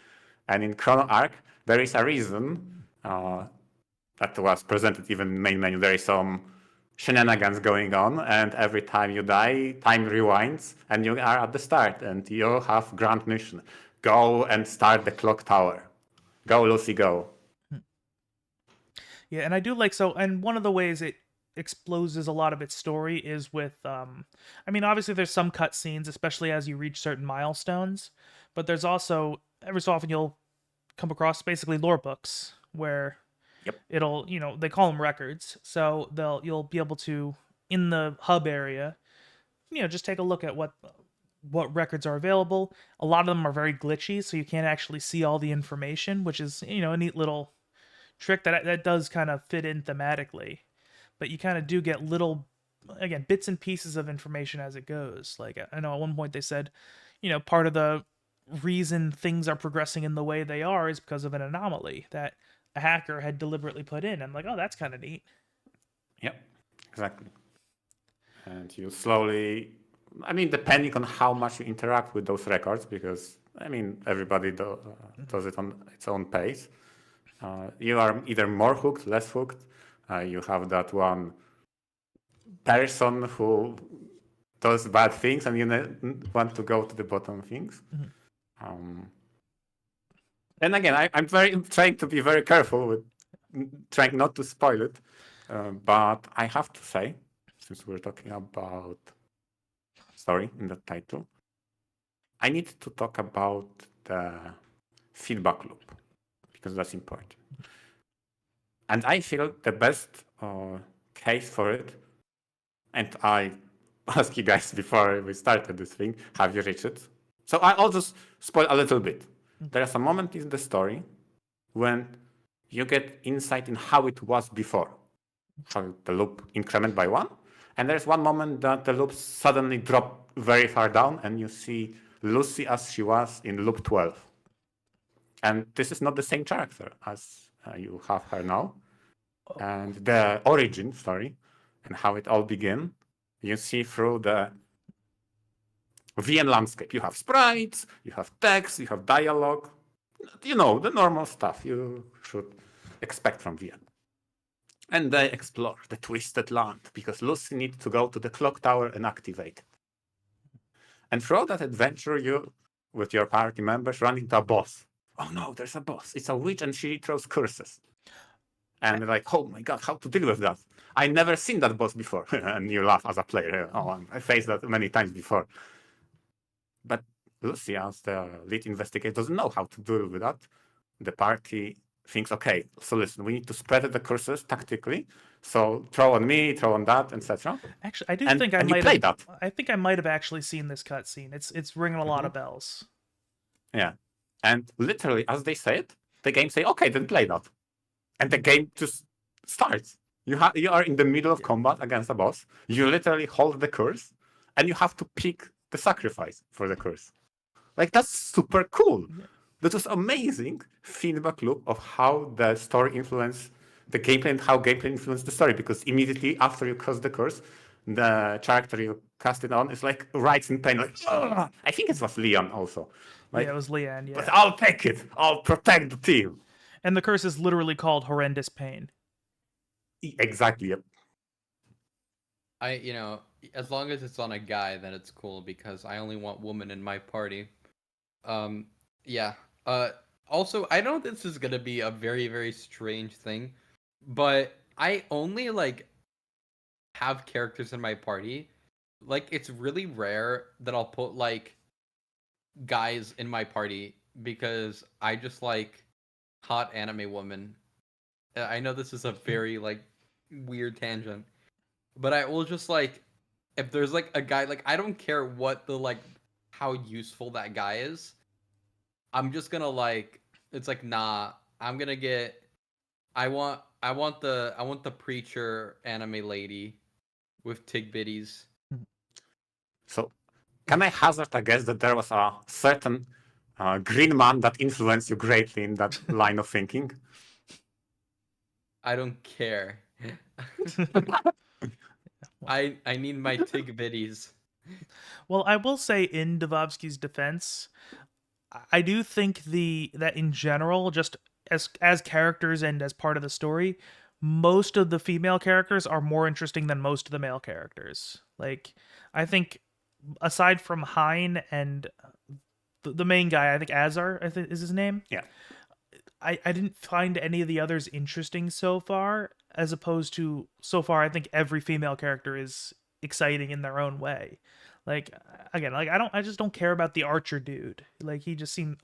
And in Chrono Ark, there is a reason that was presented even in main menu. There is some shenanigans going on, and every time you die, time rewinds, and you are at the start, and you have grand mission. Go and start the clock tower. Go, Lucy, go. Yeah, and I do like so, and one of the ways it exposes a lot of its story is with I mean, obviously there's some cutscenes, especially as you reach certain milestones, but there's also every so often you'll come across basically lore books where it'll, you know, they call them records, so you'll be able to, in the hub area, you know, just take a look at what records are available. A lot of them are very glitchy, so you can't actually see all the information, which is, you know, a neat little trick that does kind of fit in thematically. But you kind of do get little, again, bits and pieces of information as it goes. Like, I know at one point they said, you know, part of the reason things are progressing in the way they are is because of an anomaly that a hacker had deliberately put in. I'm like, oh, that's kind of neat. Yep, exactly. And you slowly, I mean, depending on how much you interact with those records, because, I mean, everybody does it on its own pace. You are either more hooked, less hooked. You have that one person who does bad things and you want to go to the bottom of things. And again, I'm trying to be very careful with trying not to spoil it. But I have to say, since we're talking about story in the title, I need to talk about the feedback loop because that's important. And I feel the best case for it, and I asked you guys before we started this thing, have you reached it? So I'll just spoil a little bit. There's a moment in the story when you get insight in how it was before, how the loop increment by 1. And there's one moment that the loops suddenly drop very far down and you see Lucy as she was in loop 12. And this is not the same character as you have her now. And the origin story and how it all began, you see through the VN landscape. You have sprites, you have text, you have dialogue, you know, the normal stuff you should expect from VN. And they explore the twisted land because Lucy needs to go to the clock tower and activate it. And throughout that adventure, you, with your party members, run into a boss. Oh no, there's a boss. It's a witch and she throws curses. And they're like, oh my god, how to deal with that? I never seen that boss before. And you laugh as a player. Oh, I faced that many times before. But Lucy, as the lead investigator, doesn't know how to deal with that. The party thinks, okay, so listen, we need to spread the curses tactically. So throw on me, throw on that, etc. Actually, I think I might have. That. I think I might have actually seen this cutscene. It's ringing a lot of bells. Yeah, and literally, as they say it, the game say, okay, then play that, and the game just starts. You are in the middle of combat against a boss. You literally hold the curse, and you have to pick the sacrifice for the curse. Like, that's super cool. Yeah. That was amazing feedback loop of how the story influenced the gameplay and how gameplay influenced the story. Because immediately after you cast the curse, the character you cast it on is like writes in pain, like, oh! I think it was Leon also. Like, yeah, it was Leon. Yeah, but I'll take it. I'll protect the team. And the curse is literally called horrendous pain. Exactly. Yep. You know, as long as it's on a guy, then it's cool because I only want women in my party. Yeah. Also, I know this is gonna be a very, very strange thing, but I only like have characters in my party. Like, it's really rare that I'll put like guys in my party because I just like hot anime women. I know this is a very like weird tangent, but I will just like, if there's like a guy, like I don't care what the like how useful that guy is. I'm just gonna like, it's like, nah, I'm gonna get, I want the preacher anime lady with tig bitties. So can I hazard a guess that there was a certain green man that influenced you greatly in that line of thinking? I don't care. I need my Tig biddies. Well, I will say in Dvovsky's defense, I do think that in general, just as characters and as part of the story, most of the female characters are more interesting than most of the male characters. Like, I think aside from Hein and the main guy, I think Azar, I think is his name. Yeah. I didn't find any of the others interesting so far, as opposed to so far I think every female character is exciting in their own way. Like, again, like I just don't care about the Archer dude. Like, he just seemed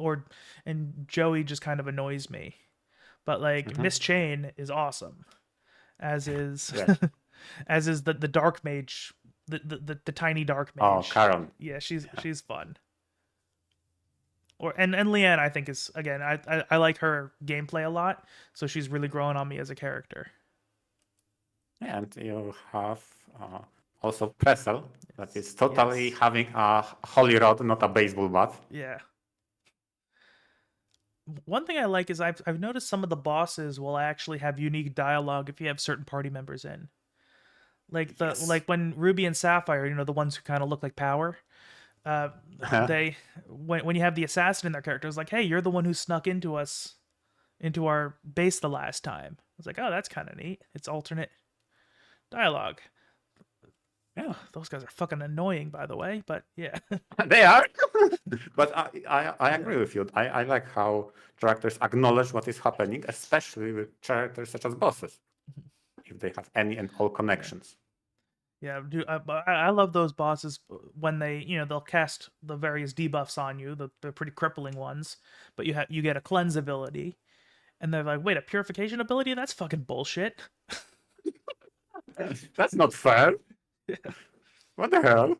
and Joey just kind of annoys me. But like Miss Chain is awesome. As is Yeah. as is the dark mage, the tiny dark mage. Oh, Karen. Yeah, she's fun. And Leanne, I think, is, again, I like her gameplay a lot, so she's really growing on me as a character. And you have also Pressel, that is totally having a holy rod, not a baseball bat. Yeah. One thing I like is I've noticed some of the bosses will actually have unique dialogue if you have certain party members in. Like like when Ruby and Sapphire, the ones who kind of look like Power. They when you have the assassin in their character, it's like, hey, you're the one who snuck into our base the last time. I was like, oh, that's kind of neat. It's alternate dialogue. Yeah, those guys are fucking annoying, by the way, but yeah. They are. But I agree with you. I like how characters acknowledge what is happening, especially with characters such as bosses, if they have any and all connections. Yeah, dude, I love those bosses when they, they'll cast the various debuffs on you, the pretty crippling ones, but you get a cleanse ability, and they're like, wait, a purification ability? That's fucking bullshit. That's not fair. Yeah. What the hell?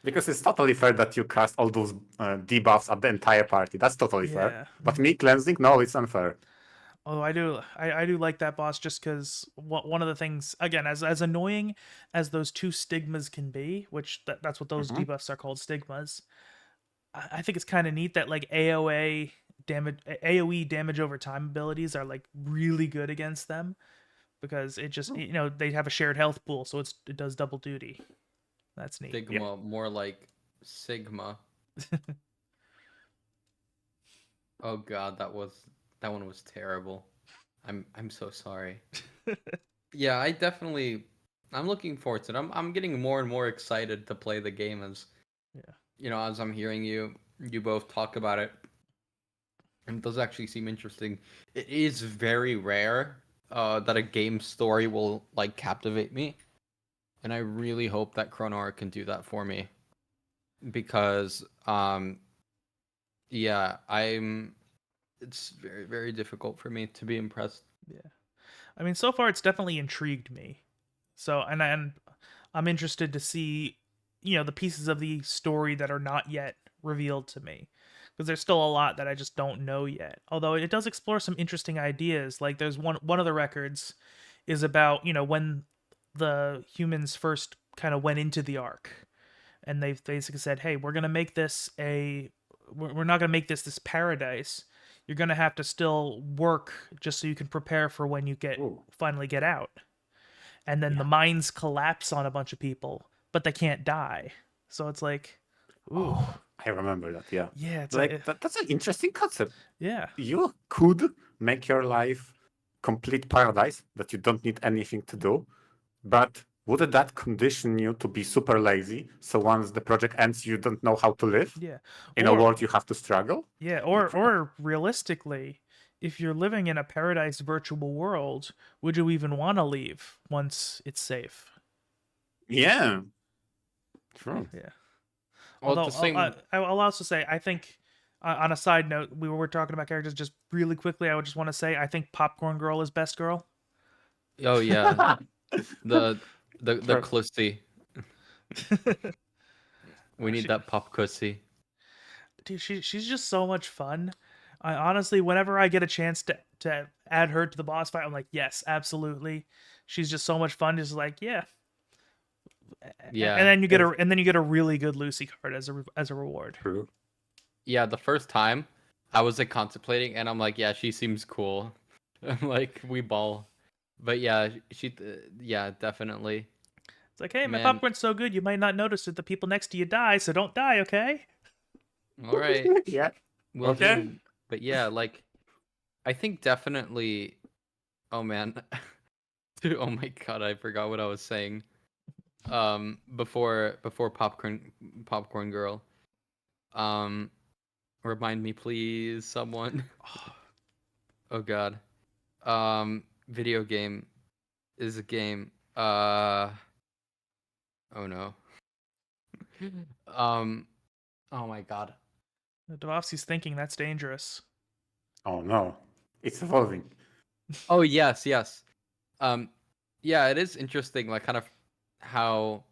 Because it's totally fair that you cast all those debuffs at the entire party. That's totally fair. But me cleansing, no, it's unfair. Although I do like that boss just because one of the things, again, as annoying as those two stigmas can be, which that's what those debuffs are called, stigmas. I think it's kind of neat that like AOE damage over time abilities are like really good against them, because it just they have a shared health pool, so it does double duty. That's neat. Stigma, more like Sigma. Oh god, that one was terrible. I'm so sorry. Yeah, I'm looking forward to it. I'm getting more and more excited to play the game as as I'm hearing you both talk about it. And it does actually seem interesting. It is very rare that a game story will like captivate me. And I really hope that Chrono Ark can do that for me. Because it's very, very difficult for me to be impressed. Yeah. I mean, so far it's definitely intrigued me. So, and I'm interested to see, the pieces of the story that are not yet revealed to me. Because there's still a lot that I just don't know yet. Although it does explore some interesting ideas. Like there's one of the records is about, when the humans first kind of went into the Ark. And they've basically said, hey, we're going to make this we're not going to make this paradise. You're going to have to still work just so you can prepare for when you finally get out. And then the mines collapse on a bunch of people, but they can't die. So it's like, ooh. Oh, I remember that, yeah. Yeah. It's that's an interesting concept. Yeah. You could make your life complete paradise, that you don't need anything to do, but would that condition you to be super lazy? So once the project ends, you don't know how to live? Yeah. In a world you have to struggle? Yeah, or realistically, if you're living in a paradise virtual world, would you even want to leave once it's safe? Yeah. True. Yeah. Well, Although, I'll also say, I think, on a side note, we were talking about characters just really quickly. I would just want to say, I think Popcorn Girl is best girl. Oh yeah, the clussy. We need that pop cussy. Dude, she's just so much fun. I honestly, whenever I get a chance to add her to the boss fight, I'm like, yes, absolutely. She's just so much fun. Just like, yeah. Yeah. And then you get a really good Lucy card as a reward. True. yeah, the first time I was like contemplating, and I'm like, yeah, she seems cool. I'm like, we ball, but yeah, yeah, definitely, It's like, hey, my man. popcorn's so good, you might not notice that the people next to you die, so don't die, okay? All right, Yeah. will Okay. do. But yeah, like, I think definitely. Oh man, dude, oh my god, I forgot what I was saying. Before popcorn girl. Um, remind me, please, someone. Oh god. Video game is a game. Oh no. Um, oh my god. Dvovsky's thinking that's dangerous. Oh no, it's evolving. Oh yes, yes. Um, yeah, it is interesting, like kind of how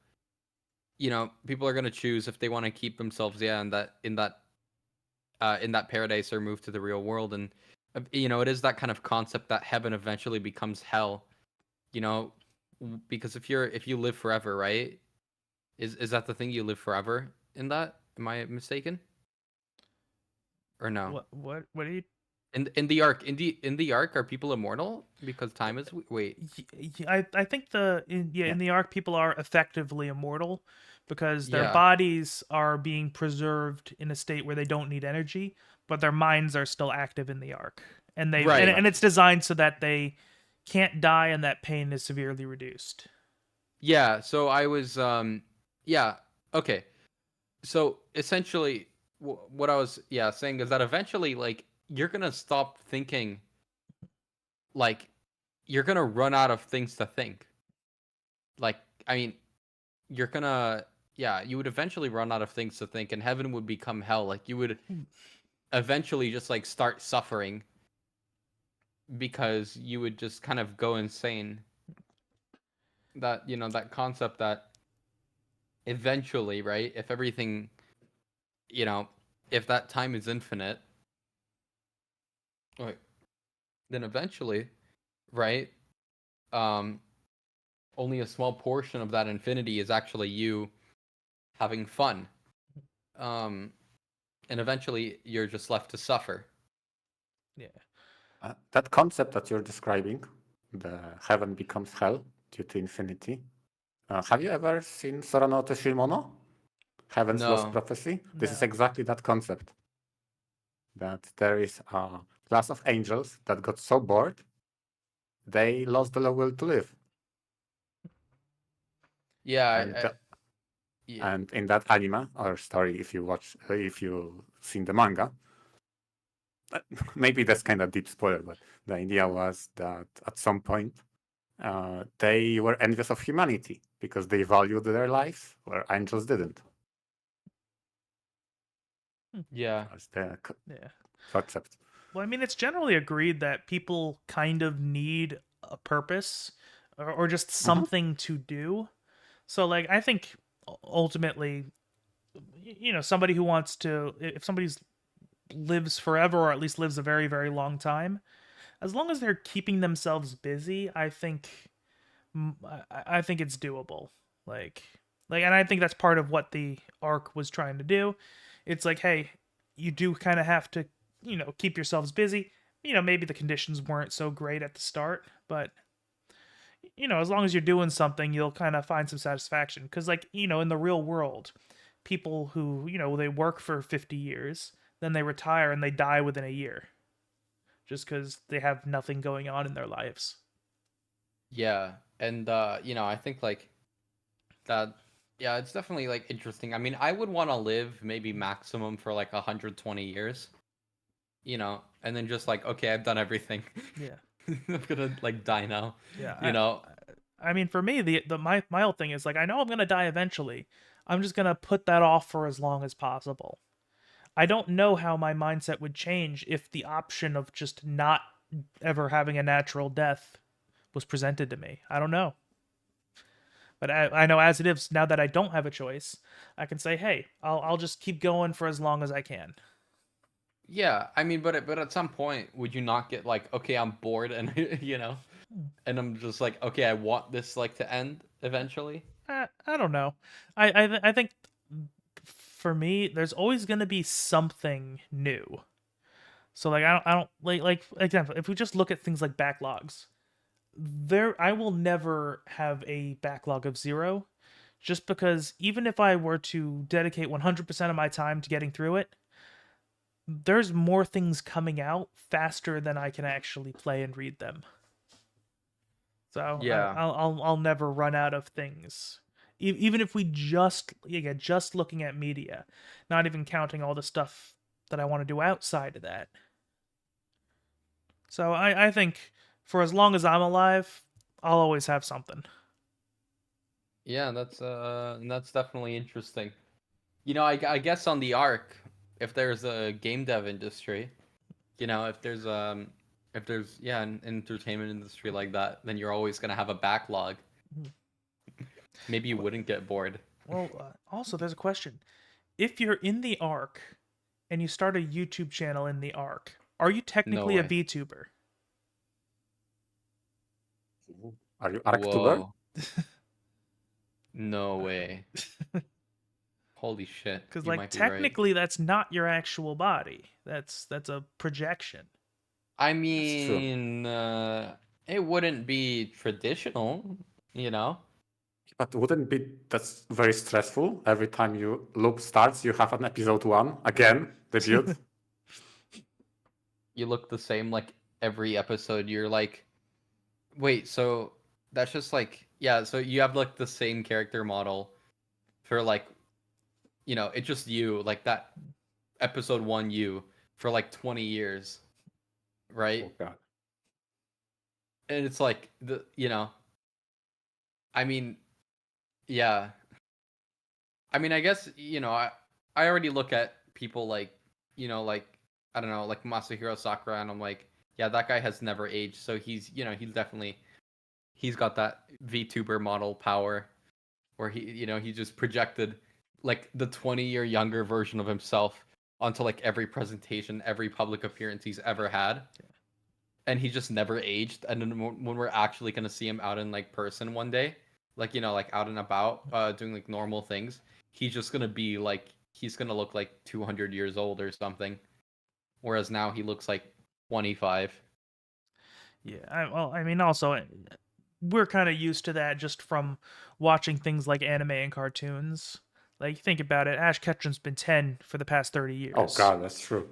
people are gonna choose if they want to keep themselves, yeah, in that paradise or move to the real world, and it is that kind of concept that heaven eventually becomes hell. You know, because if you live forever, right? Is that the thing, you live forever in that? Am I mistaken? Or no? What are you? In the arc, in the arc, are people immortal because time is wait. I think Yeah. in the arc people are effectively immortal because their Yeah. bodies are being preserved in a state where they don't need energy, but their minds are still active in the arc, and Right. and it's designed so that they can't die and that pain is severely reduced. Yeah, so I was yeah, okay. So essentially what I was saying is that eventually, like, you're going to stop thinking, like, you're going to run out of things to think. Like, I mean, you're going to you would eventually run out of things to think, and heaven would become hell. Like, you would eventually just like start suffering because you would just kind of go insane. That, that concept that eventually, right, if everything, you know, if that time is infinite, right, then eventually, right, um, only a small portion of that infinity is actually you having fun. Um, and eventually you're just left to suffer. Yeah. That concept that you're describing, the heaven becomes hell due to infinity. Have you ever seen Soranote Shimono? Heaven's Lost No. Prophecy? This is No. exactly that concept. That there is a class of angels that got so bored, they lost the will to live. Yeah, And yeah. and in that anime or story, if you seen the manga, maybe that's kind of deep spoiler, but the idea was that at some point they were envious of humanity because they valued their lives where angels didn't. Yeah. That's the Yeah. concept. Well, I mean, it's generally agreed that people kind of need a purpose or just something to do. So, like, I think ultimately, somebody who wants to, if somebody's lives forever or at least lives a very, very long time, as long as they're keeping themselves busy, I think, I think it's doable. Like, and I think that's part of what the arc was trying to do. It's like, hey, you do kind of have to, keep yourselves busy. Maybe the conditions weren't so great at the start, but as long as you're doing something, you'll kind of find some satisfaction. Because, like, in the real world, people who, they work for 50 years, then they retire and they die within a year just because they have nothing going on in their lives. Yeah. And, I think, like, that, yeah, it's definitely, like, interesting. I mean, I would want to live maybe maximum for, like, 120 years, and then just, like, okay, I've done everything. Yeah. I'm gonna, like, die now. Yeah. I mean, for me, my whole thing is like, I know I'm gonna die eventually. I'm just gonna put that off for as long as possible. I don't know how my mindset would change if the option of just not ever having a natural death was presented to me. I don't know. But I know as it is, now that I don't have a choice, I can say, hey, I'll just keep going for as long as I can. Yeah, I mean, but at some point, would you not get like, okay, I'm bored, and and I'm just like, okay, I want this like to end eventually. I don't know. I think for me, there's always going to be something new. So like I don't like example, if we just look at things like backlogs, I will never have a backlog of 0, just because even if I were to dedicate 100% of my time to getting through it, there's more things coming out faster than I can actually play and read them. So Yeah. I'll never run out of things. Even if we just looking at media, not even counting all the stuff that I want to do outside of that. So I think for as long as I'm alive, I'll always have something. Yeah, that's definitely interesting. You know, I guess on the Ark, if there's a game dev industry, you know, if there's yeah, an entertainment industry like that, then you're always gonna have a backlog. Maybe you wouldn't get bored. Well, also there's a question: if you're in the Ark and you start a YouTube channel in the Ark, are you technically a way. VTuber? Are you Arctuber? Whoa. No way. Holy shit. Because You like might be right. technically that's not your actual body. That's a projection. I true. mean, it wouldn't be traditional, you know? But wouldn't be that's very stressful? Every time you loop starts, you have an episode 1 again, debut. You look the same like every episode. You're like, wait, so that's just like, yeah, so you have like the same character model for like, you know, it's just you, like that episode 1 you for like 20 years, right? Oh god. And it's like you know, I mean, yeah. I mean, I guess, you know, I already look at people like, you know, like, I don't know, like Masahiro Sakura, and I'm like, yeah, that guy has never aged. So he's, you know, he's got that VTuber model power where he, you know, he just projected like the 20-year younger version of himself onto like every presentation, every public appearance he's ever had. And he just never aged. And then when we're actually going to see him out in like person one day, like, you know, like out and about, doing like normal things, he's just going to be like, he's going to look like 200 years old or something. Whereas now he looks like 25. Yeah, I mean, also, we're kind of used to that just from watching things like anime and cartoons. Like, think about it, Ash Ketchum's been 10 for the past 30 years. Oh god, that's true.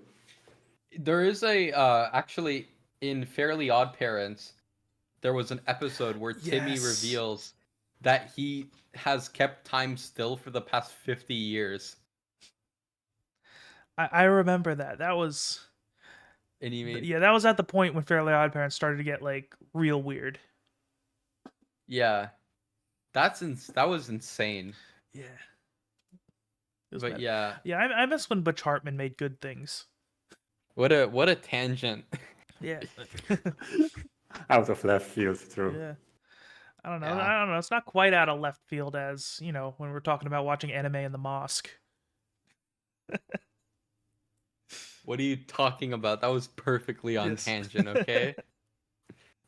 There is a, actually, in Fairly Odd Parents, there was an episode where Timmy Yes. reveals that he has kept time still for the past 50 years. I remember that. That was... And he made, Yeah, that was at the point when Fairly Odd Parents started to get, like, real weird. yeah, that was insane. Yeah. It was But bad. yeah, Yeah, I miss when Butch Hartman made good things. what a tangent. Yeah. Out of left field, true. Yeah. I don't know. Yeah. I don't know. It's not quite out of left field as, you know, when we're talking about watching anime in the mosque. What are you talking about? That was perfectly on Yes. tangent, okay?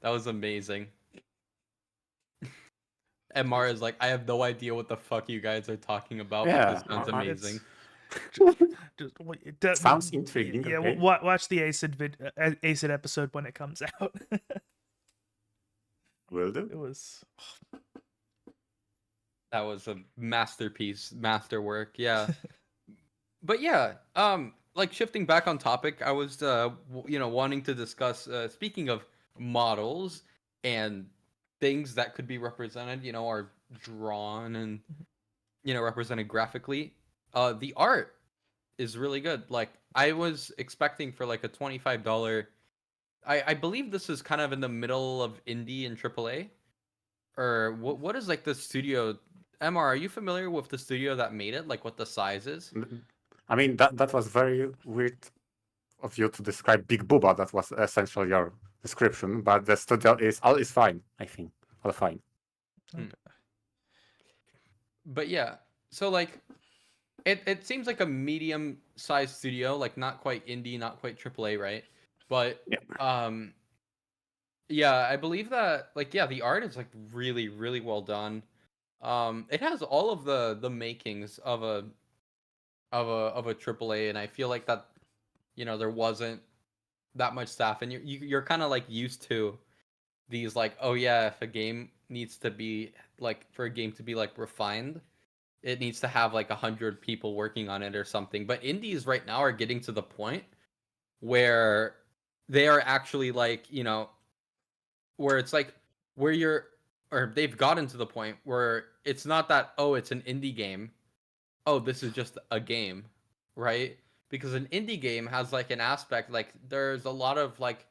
That was amazing. And Mara's like, I have no idea what the fuck you guys are talking about, but Yeah, this sounds amazing. Just, it does, Sounds intriguing. Yeah, okay. watch the Acid episode when it comes out. Will do. It was... That was a masterpiece, masterwork, yeah. But yeah, like shifting back on topic, I was, you know, wanting to discuss, speaking of models and things that could be represented, you know, are drawn and, you know, represented graphically. The art is really good. Like, I was expecting for like a $25. I believe this is kind of in the middle of indie and AAA. Or what is like the studio? MR, are you familiar with the studio that made it? Like what the size is? I mean, that was very weird of you to describe Big Booba. That was essentially your description. But the studio is all is fine, I think. All fine. Okay. But yeah, so like it seems like a medium-sized studio, like not quite indie, not quite AAA, right? But Yeah. yeah, I believe that like yeah, the art is like really, really well done. It has all of the makings of a of a AAA, and I feel like that, there wasn't that much staff, and you're kind of like used to these, like, oh yeah, if a game needs to be like, for a game to be like refined, it needs to have like 100 people working on it or something. But indies right now are getting to the point where they are actually like, where it's like, where you're, or they've gotten to the point where it's not that, oh, it's an indie game, oh, this is just a game, right? Because an indie game has like an aspect, like there's a lot of like,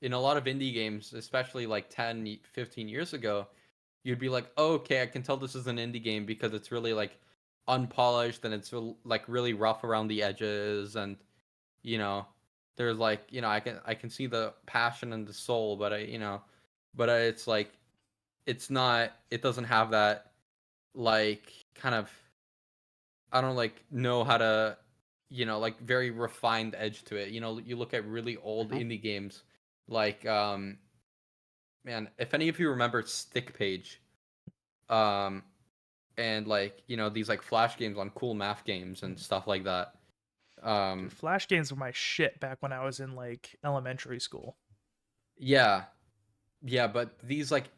in a lot of indie games, especially like 10, 15 years ago, you'd be like, oh, okay, I can tell this is an indie game because it's really like unpolished, and it's like really rough around the edges, and you know there's like, I can see the passion and the soul, but it's like, it's not, it doesn't have that, like, kind of, I don't like know how to, like, very refined edge to it. You look at really old indie games, like, man, if any of you remember Stick Page, um and like, these like flash games on cool math games and stuff like that. Dude, Flash games were my shit back when I was in like elementary school. Yeah, yeah, but these like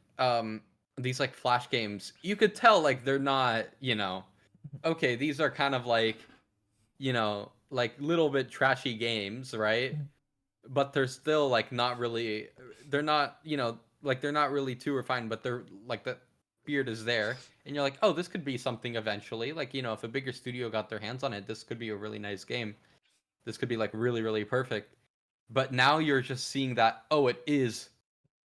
flash games, you could tell like they're not, okay, these are kind of like, like little bit trashy games, right? But they're still like not really, they're not, like they're not really too refined, but they're like, the beard is there, and you're like, oh, this could be something eventually, like, if a bigger studio got their hands on it, this could be a really nice game. This could be like really, really perfect. But now you're just seeing that, oh, it is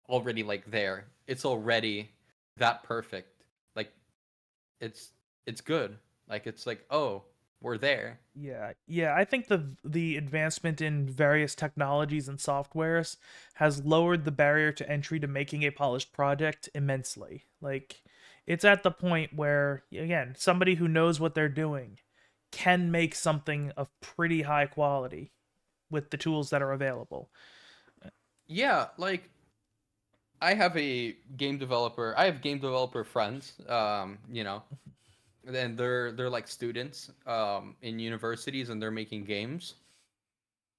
already like there. It's already that perfect. Like, it's it's good. Like, it's like, oh, we're there. Yeah, I think the advancement in various technologies and softwares has lowered the barrier to entry to making a polished project immensely. Like, it's at the point where, again, somebody who knows what they're doing can make something of pretty high quality with the tools that are available. Yeah, like, I have game developer friends, and they're like students in universities, and they're making games,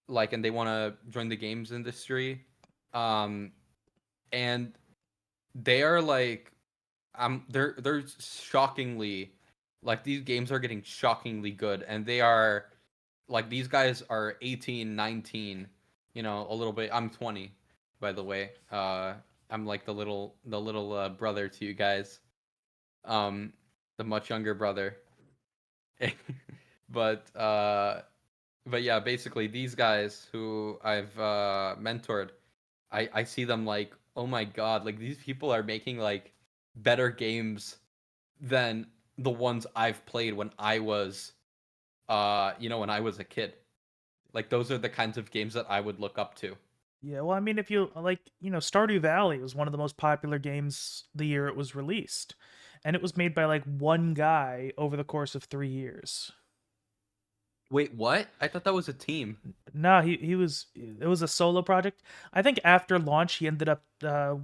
like, and they want to join the games industry, um and they are like, they're shockingly, like, these games are getting shockingly good, and they are like, these guys are 18, 19, a little bit. I'm 20, by the way. I'm like the little brother to you guys, um the much younger brother. but but yeah, basically these guys who I've mentored, I see them like, oh my god, like, these people are making like better games than the ones I've played when I was when I was a kid. Like, those are the kinds of games that I would look up to. Yeah, well, I mean, if you like, Stardew Valley was one of the most popular games the year it was released, and it was made by like one guy over the course of 3 years. Wait, what? I thought that was a team. No, he was. It was a solo project. I think after launch, he ended up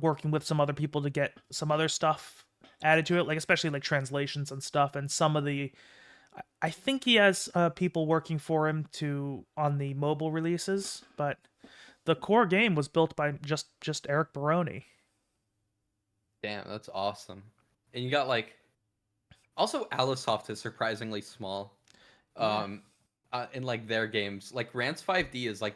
working with some other people to get some other stuff added to it, like especially like translations and stuff, and some of the. I think he has people working for him on the mobile releases, but the core game was built by just Eric Baroni. Damn, that's awesome. And you got like, also Alisoft is surprisingly small. In like their games, like Rance 5D is like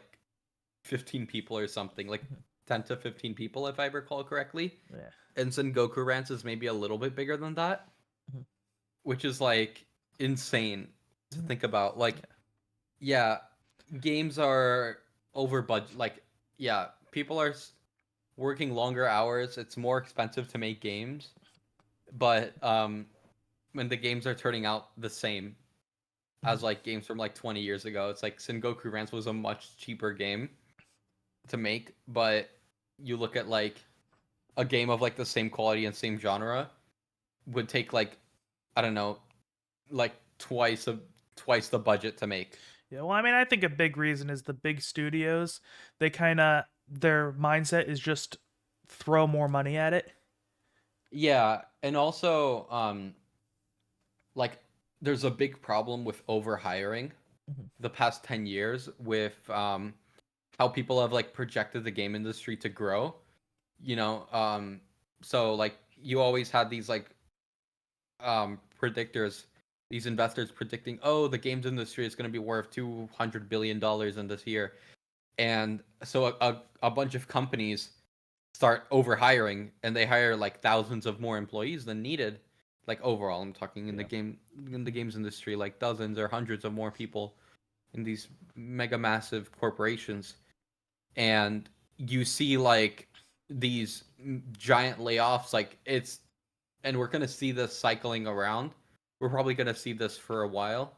15 people or something, like 10 to 15 people if I recall correctly. Yeah. And Sengoku Rance is maybe a little bit bigger than that, Mhm. which is like insane to think about. Like, yeah, games are over budget. Like, yeah, people are working longer hours. It's more expensive to make games, but when the games are turning out the same as like games from like 20 years ago, it's like Sengoku Rance was a much cheaper game to make, but you look at like a game of like the same quality and same genre would take like, I don't know, like twice the budget to make. Yeah, well, I mean, I think a big reason is the big studios. They their mindset is just throw more money at it. Yeah, and also like there's a big problem with overhiring Mhm. the past 10 years with how people have like projected the game industry to grow. You know, so like you always had these like predictors, these investors predicting, oh, the games industry is going to be worth $200 billion in this year, and so a bunch of companies start overhiring, and they hire like thousands of more employees than needed. Like overall, I'm talking in the games industry, like dozens or hundreds of more people in these mega massive corporations, and you see like these giant layoffs. Like it's and we're gonna see this cycling around. We're probably gonna see this for a while,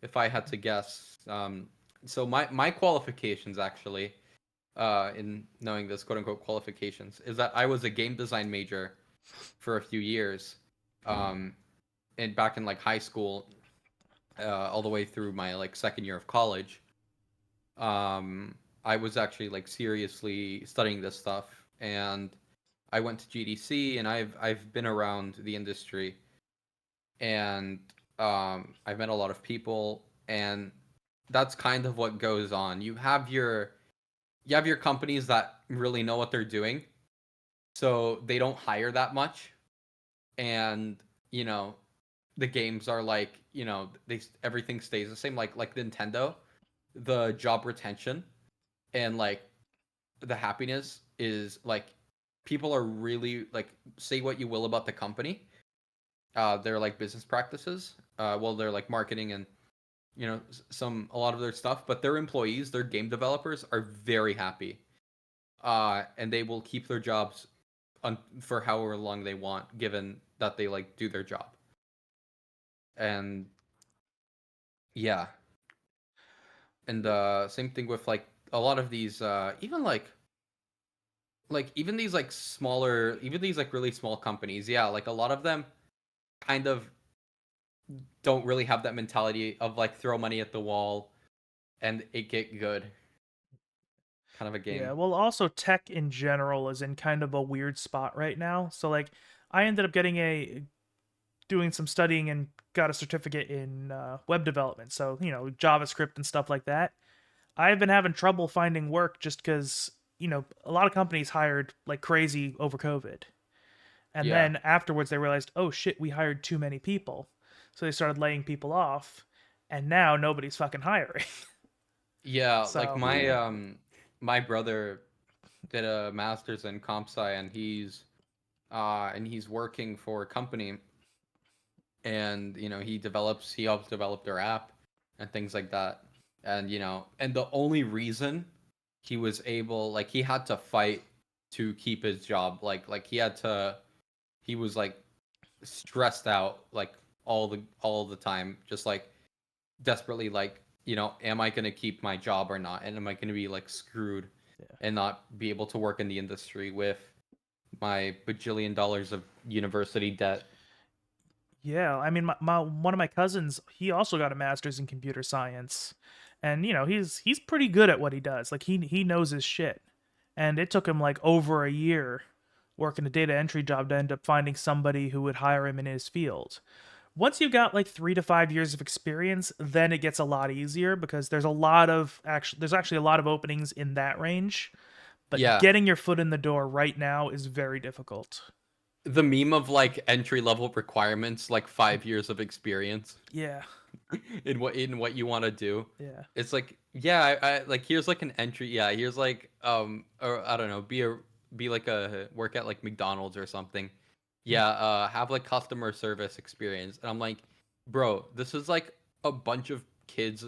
if I had to guess. So my qualifications actually, in knowing this quote unquote qualifications, is that I was a game design major for a few years, and back in like high school, all the way through my like second year of college. I was actually like seriously studying this stuff, and I went to GDC, and I've been around the industry, and I've met a lot of people, and that's kind of what goes on. You have your companies that really know what they're doing, so they don't hire that much, and you know the games are like they everything stays the same, like Nintendo. The job retention and like the happiness is like people are really like, say what you will about the company, their like business practices, well, they're like marketing and a lot of their stuff, but their employees, their game developers are very happy, and they will keep their jobs for however long they want, given that they like do their job. And yeah, and same thing with like a lot of these, even like even these like smaller, even these like really small companies, yeah, like a lot of them kind of don't really have that mentality of like throw money at the wall and it get good kind of a Yeah, game. well, also tech in general is in kind of a weird spot right now. So like, I ended up doing some studying and got a certificate in web development. So JavaScript and stuff like that. I've been having trouble finding work just because a lot of companies hired like crazy over COVID, and Yeah. then afterwards they realized, oh shit, we hired too many people, so they started laying people off, and now nobody's fucking hiring. Yeah, like So my brother did a master's in comp sci, and he's working for a company, and he helps develop their app and things like that. And and the only reason he was able, like, he had to fight to keep his job, like he was like stressed out like all the time, just like desperately, like, am I going to keep my job or not, and am I going to be like screwed yeah. and not be able to work in the industry with my bajillion dollars of university debt. Yeah, I mean, my one of my cousins, he also got a master's in computer science, and he's pretty good at what he does. Like he knows his shit, and it took him like over a year working a data entry job to end up finding somebody who would hire him in his field. Once you got like 3 to 5 years of experience, then it gets a lot easier because there's actually a lot of openings in that range. But Yeah, getting your foot in the door right now is very difficult. the meme of like entry level requirements, like 5 years of experience Yeah, in what you want to do. yeah. It's like, yeah, I like, here's like an entry. Yeah, here's like, or I don't know, be like a work at like McDonald's or something. Yeah, have like customer service experience. And I'm like, bro, this is like a bunch of kids'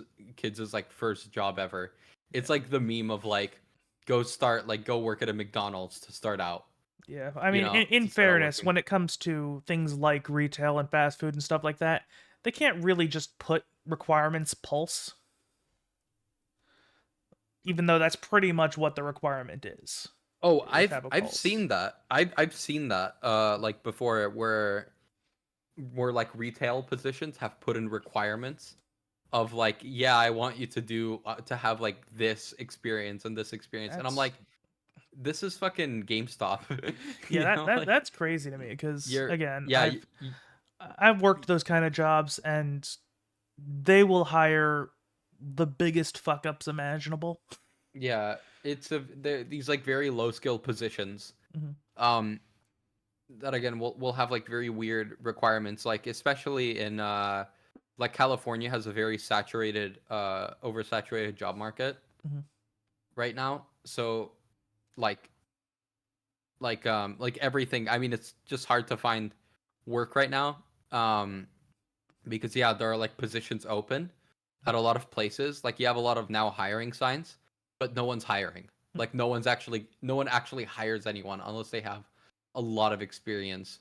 like first job ever. It's like the meme of like, go work at a McDonald's to start out. Yeah, I mean, in To start out fairness, working. when it comes to things like retail and fast food and stuff like that, they can't really just put requirements pulse, even though that's pretty much what the requirement Oh, is I've have a I've pulse. seen that. I've seen that like before, where like retail positions have put in requirements of like, yeah, I want you to have like this experience and this experience. And I'm That's like, this is fucking GameStop. yeah, that Like that's crazy to me because you're again, yeah, I've worked those kind of jobs, and they will hire the biggest fuck ups imaginable. Yeah, they're these like very low skill positions. Mhm. Um, that again will have like very weird requirements, like especially in like California has a very saturated oversaturated job market Mhm. right now. So like like everything, I mean it's just hard to find work right now. Because yeah, there are like positions open at a lot of places. Like you have a lot of now hiring signs, but no one's hiring. Like no one actually hires anyone unless they have a lot of experience.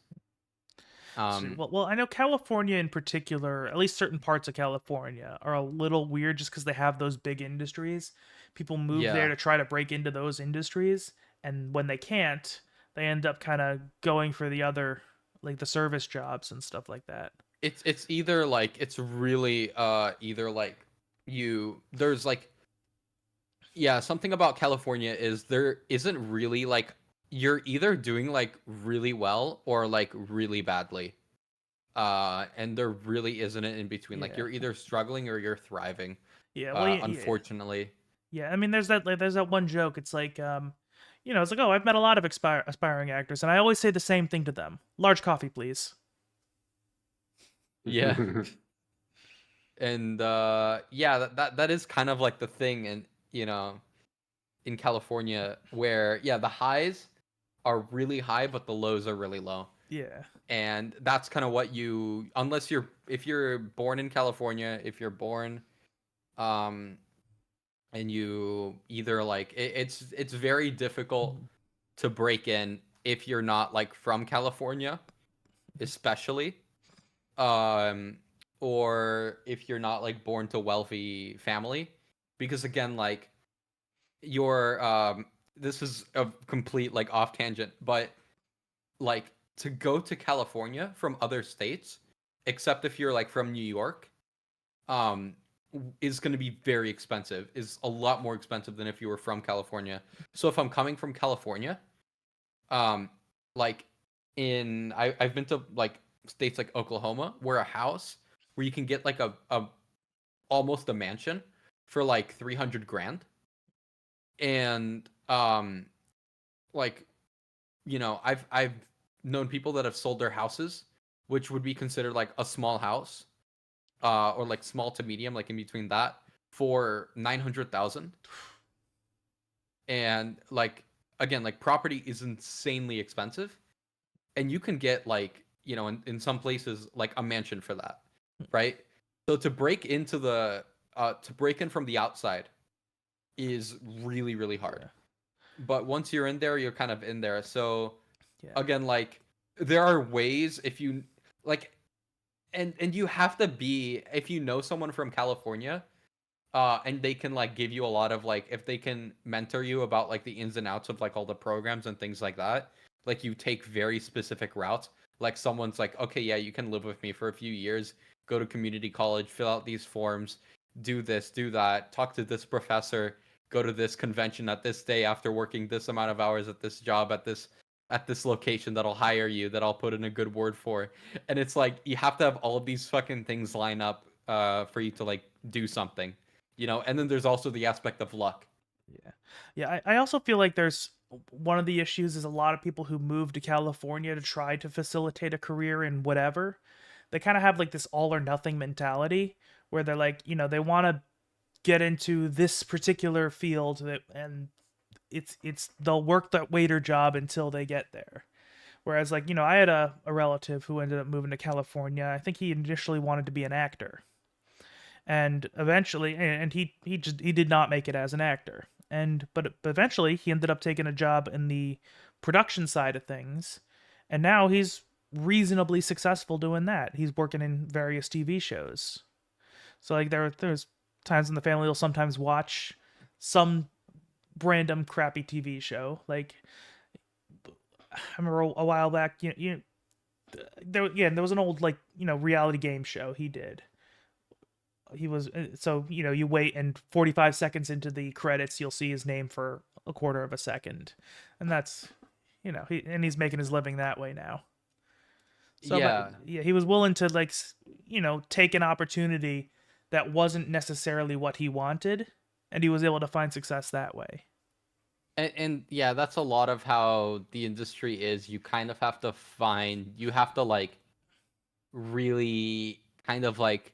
Well, I know California in particular, at least certain parts of California, are a little weird just because they have those big industries. People move there Yeah. to try to break into those industries, and when they can't, they end up kind of going for the other, like the service jobs and stuff like that. It's either like it's really either like there's like yeah, something about California is there isn't really like you're either doing like really well or like really badly. And there really isn't an in between. Like Yeah, you're either struggling or you're thriving. yeah. Well, yeah. Unfortunately. Yeah, I mean, there's that one joke. It's like, it's like, oh, I've met a lot of aspiring actors, and I always say the same thing to them: large coffee, please. Yeah. And yeah, that is kind of like the thing, and in California where yeah, the highs are really high but the lows are really low. Yeah. And that's kind of what unless if you're born in California, if you're born um and you either like it's very difficult to break in if you're not like from California, especially um or if you're not like born to wealthy family, because again like your this is a complete like off tangent, but like to go to California from other states, except if you're like from New York, um is going to be very expensive, is a lot more expensive than if you were from California. So if I'm coming from California, um like I've been to like states like Oklahoma where a house where you can get like a almost a mansion for like 300 grand. And like I've known people that have sold their houses, which would be considered like a small house, or like small to medium, like in between that, for 900,000. And like again, like property is insanely expensive, and you can get like in some places like a mansion for that, right? So to break into the to break in from the outside is really really hard. But once you're in there, you're kind of in there. So Yeah. again, like there are ways if you like, and you have to be, if you know someone from California, and they can like give you a lot of like, if they can mentor you about like the ins and outs of like all the programs and things like that, like you take very specific routes. Like someone's like, okay, yeah, you can live with me for a few years, go to community college, fill out these forms, do this, do that, talk to this professor, go to this convention at this day after working this amount of hours at this job at this location that'll hire you, that I'll put in a good word for. And it's like you have to have all of these fucking things line up for you to like do something. And then there's also the aspect of luck. Yeah. I also feel like there's one of the issues is a lot of people who move to California to try to facilitate a career in whatever. They kind of have like this all or nothing mentality where they're like, they want to get into this particular field and they'll work that waiter job until they get there. Whereas like, I had a relative who ended up moving to California. I think he initially wanted to be an actor. And eventually he did not make it as an actor. But eventually he ended up taking a job in the production side of things. And now he's reasonably successful doing that. He's working in various TV shows. So like there's times in the family will sometimes watch some random crappy TV show. Like I remember a while back, there was an old like reality game show he did. He was so you wait and 45 seconds into the credits you'll see his name for a quarter of a second, and that's he's making his living that way now. So, Yeah. but yeah, he was willing to like, take an opportunity that wasn't necessarily what he wanted, and he was able to find success that way. And yeah, that's a lot of how the industry is. You kind of have to you have to like really kind of like,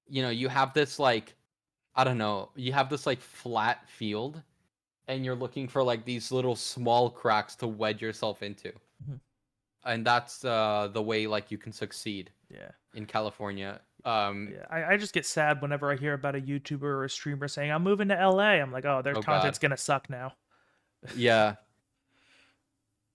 you have this like, I don't know, you have this like flat field and you're looking for like these little small cracks to wedge yourself into. Mhm. And that's the way like you can succeed Yeah. in California. Yeah, I just get sad whenever I hear about a YouTuber or a streamer saying, I'm moving to LA. I'm like, oh, their Oh, content's God. going to suck now. Yeah.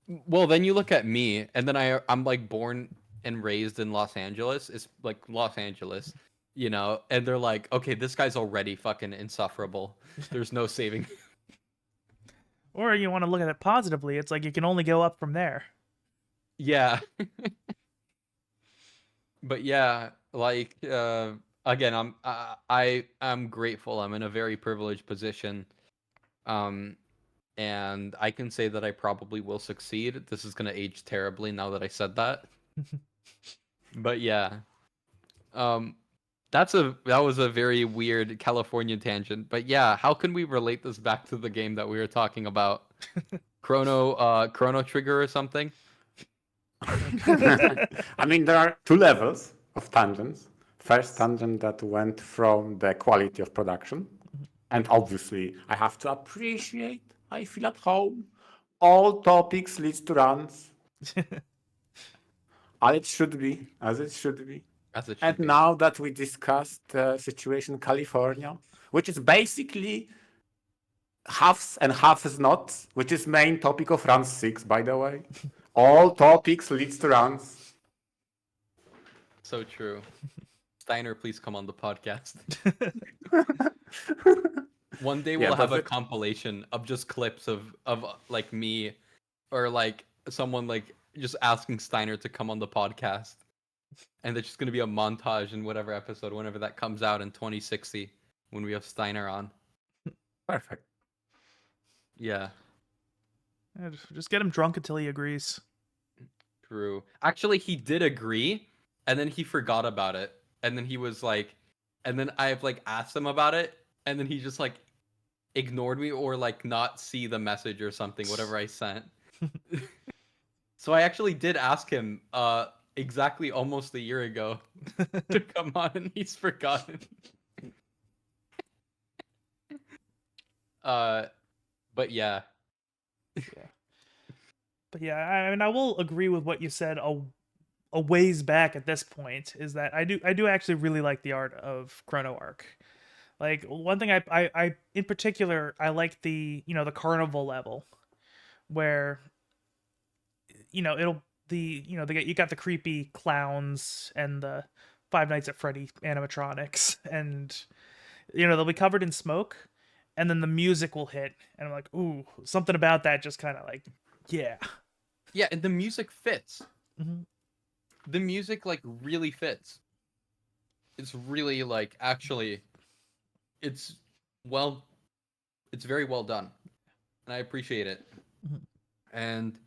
Well, then you look at me, and then I'm like born and raised in Los Angeles. It's like Los Angeles, and they're like, okay, this guy's already fucking insufferable. There's no saving. Or you want to look at it positively. It's like you can only go up from there. Yeah. But yeah, like again, I'm grateful. I'm in a very privileged position. And I can say that I probably will succeed. This is gonna age terribly now that I said that. But yeah. That was a very weird California tangent. But yeah, how can we relate this back to the game that we were talking about? Chrono Trigger or something? I mean, there are two levels of tangents. First tangent that went from the quality of production. And obviously, I have to appreciate, I feel at home. All topics leads to runs. As it should be, as it should be. As it And should be. now that we discussed the situation in California, which is basically halves and halves nots, which is main topic of Run 6, by the way. All topics leads to runs. So true. Steiner, please come on the podcast. One day we'll have a compilation of just clips of like me or like someone like just asking Steiner to come on the podcast. And there's just going to be a montage in whatever episode, whenever that comes out in 2060, when we have Steiner on. Perfect. Yeah. Yeah, just get him drunk until he agrees. True. Actually, he did agree, and then he forgot about it. And then he was like, and then I've like asked him about it, and then he just like ignored me or like not see the message or something, whatever I sent. So I actually did ask him exactly almost a year ago to come on, and he's forgotten. But yeah. But yeah, I mean, I will agree with what you said a ways back at this point, is that I do actually really like the art of Chrono Ark. Like, one thing I in particular, I like the the carnival level, where you got the creepy clowns and the Five Nights at Freddy animatronics, and they'll be covered in smoke, and then the music will hit, and I'm like, ooh, something about that just kind of like, yeah. Yeah, and the music fits. Mm-hmm. The music like really fits. It's really like actually it's very well done. And I appreciate it. Mm-hmm. And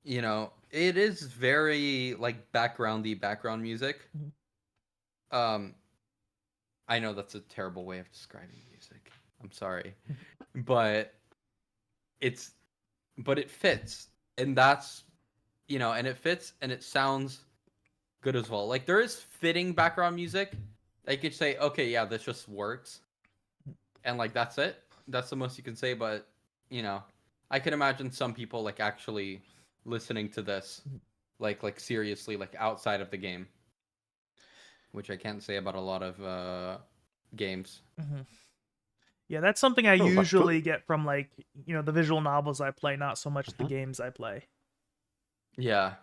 it is very like background music. Mm-hmm. I know that's a terrible way of describing music. I'm sorry. But it fits. And that's and it fits and it sounds good as well. Like, there is fitting background music that you could say, okay, yeah, this just works, and like that's it. That's the most you can say. But I can imagine some people like actually listening to this, like seriously, like outside of the game, which I can't say about a lot of games. Mm-hmm. Yeah, that's something I usually get from like the visual novels I play, not so much the games I play. Yeah.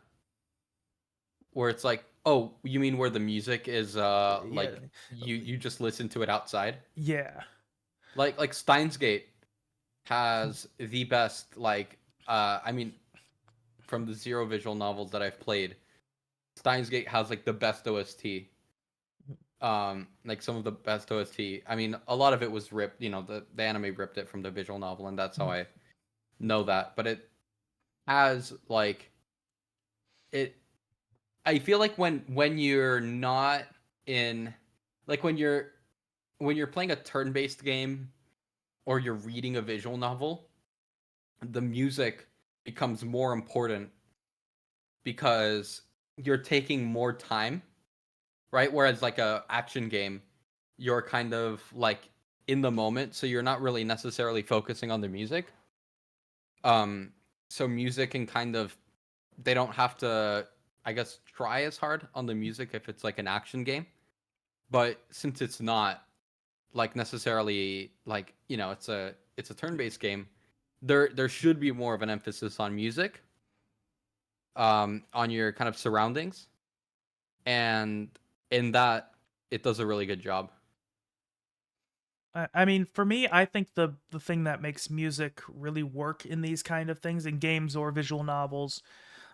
Where it's like, oh, you mean where the music is like you just listen to it outside? Yeah. Like Steins Gate has the best like I mean, from the Zero visual novels that I've played, Steins Gate has like the best OST. Like some of the best OST. I mean, a lot of it was ripped, the anime ripped it from the visual novel, and that's how I know that. But it has like I feel like when you're not in, like when you're playing a turn-based game or you're reading a visual novel, the music becomes more important because you're taking more time, right? Whereas like a action game, you're kind of like in the moment, so you're not really necessarily focusing on the music. Um, so music can kind of, they don't have to, I guess, try as hard on the music if it's like an action game. But since it's not like necessarily like, it's a turn-based game, there should be more of an emphasis on music, on your kind of surroundings, and in that it does a really good job. I mean, for me, I think the thing that makes music really work in these kind of things, in games or visual novels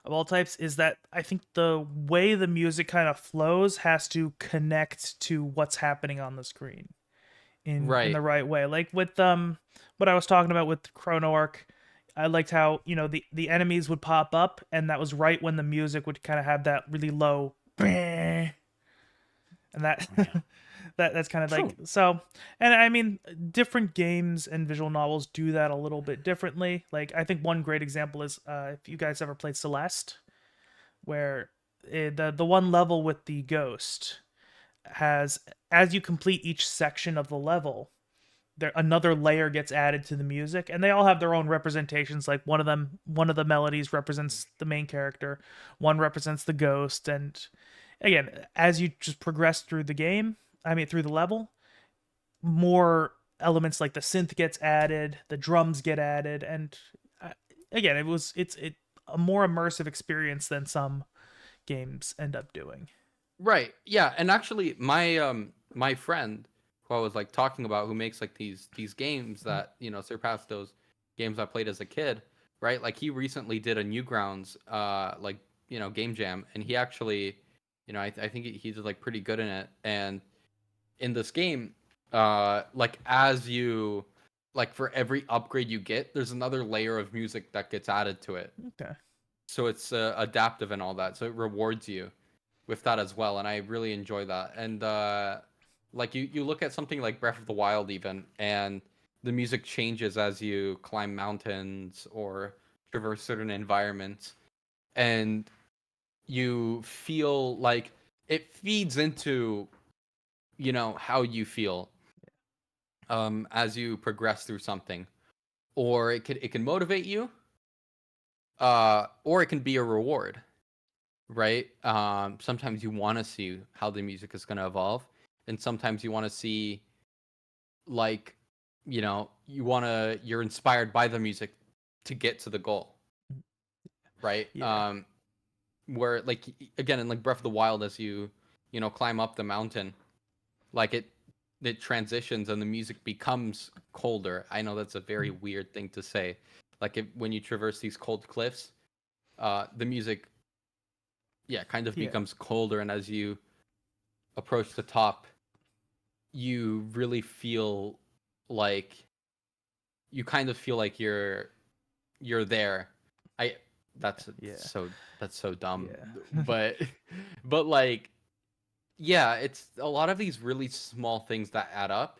of all types, is that I think the way the music kind of flows has to connect to what's happening on the screen in Right. the right way. Like with what I was talking about with Chrono Ark, I liked how, the enemies would pop up, and that was right when the music would kind of have that really low and that Yeah. that's kind of True. like, so. And I mean, different games and visual novels do that a little bit differently. Like, I think one great example is, if you guys ever played Celeste, where the one level with the ghost has, as you complete each section of the level, there another layer gets added to the music, and they all have their own representations. Like one of the melodies represents the main character, one represents the ghost. And again, as you just progress through the game, through the level, more elements like the synth gets added, the drums get added. And again, it's a more immersive experience than some games end up doing. Right. Yeah. And actually, my friend who I was like talking about, who makes like these games that surpass those games I played as a kid, right? Like he recently did a Newgrounds like game jam, and he actually, I think he did like pretty good in it. And in this game, like as you, like for every upgrade you get, there's another layer of music that gets added to it. Okay. So it's adaptive and all that. So it rewards you with that as well, and I really enjoy that. And like you look at something like Breath of the Wild even, and the music changes as you climb mountains or traverse certain environments, and you feel like it feeds into how you feel as you progress through something, or it can motivate you, or it can be a reward, right? Sometimes you want to see how the music is going to evolve, and sometimes you want to see, like, you're inspired by the music to get to the goal, right? Yeah. Where like again in like Breath of the Wild, as you climb up the mountain, like it transitions and the music becomes colder. I know that's a very weird thing to say. Like when you traverse these cold cliffs, the music, yeah, kind of Yeah. becomes colder, and as you approach the top, you really feel like you kind of feel like you're there. I that's Yeah. that's so dumb. Yeah. But but like, yeah, it's a lot of these really small things that add up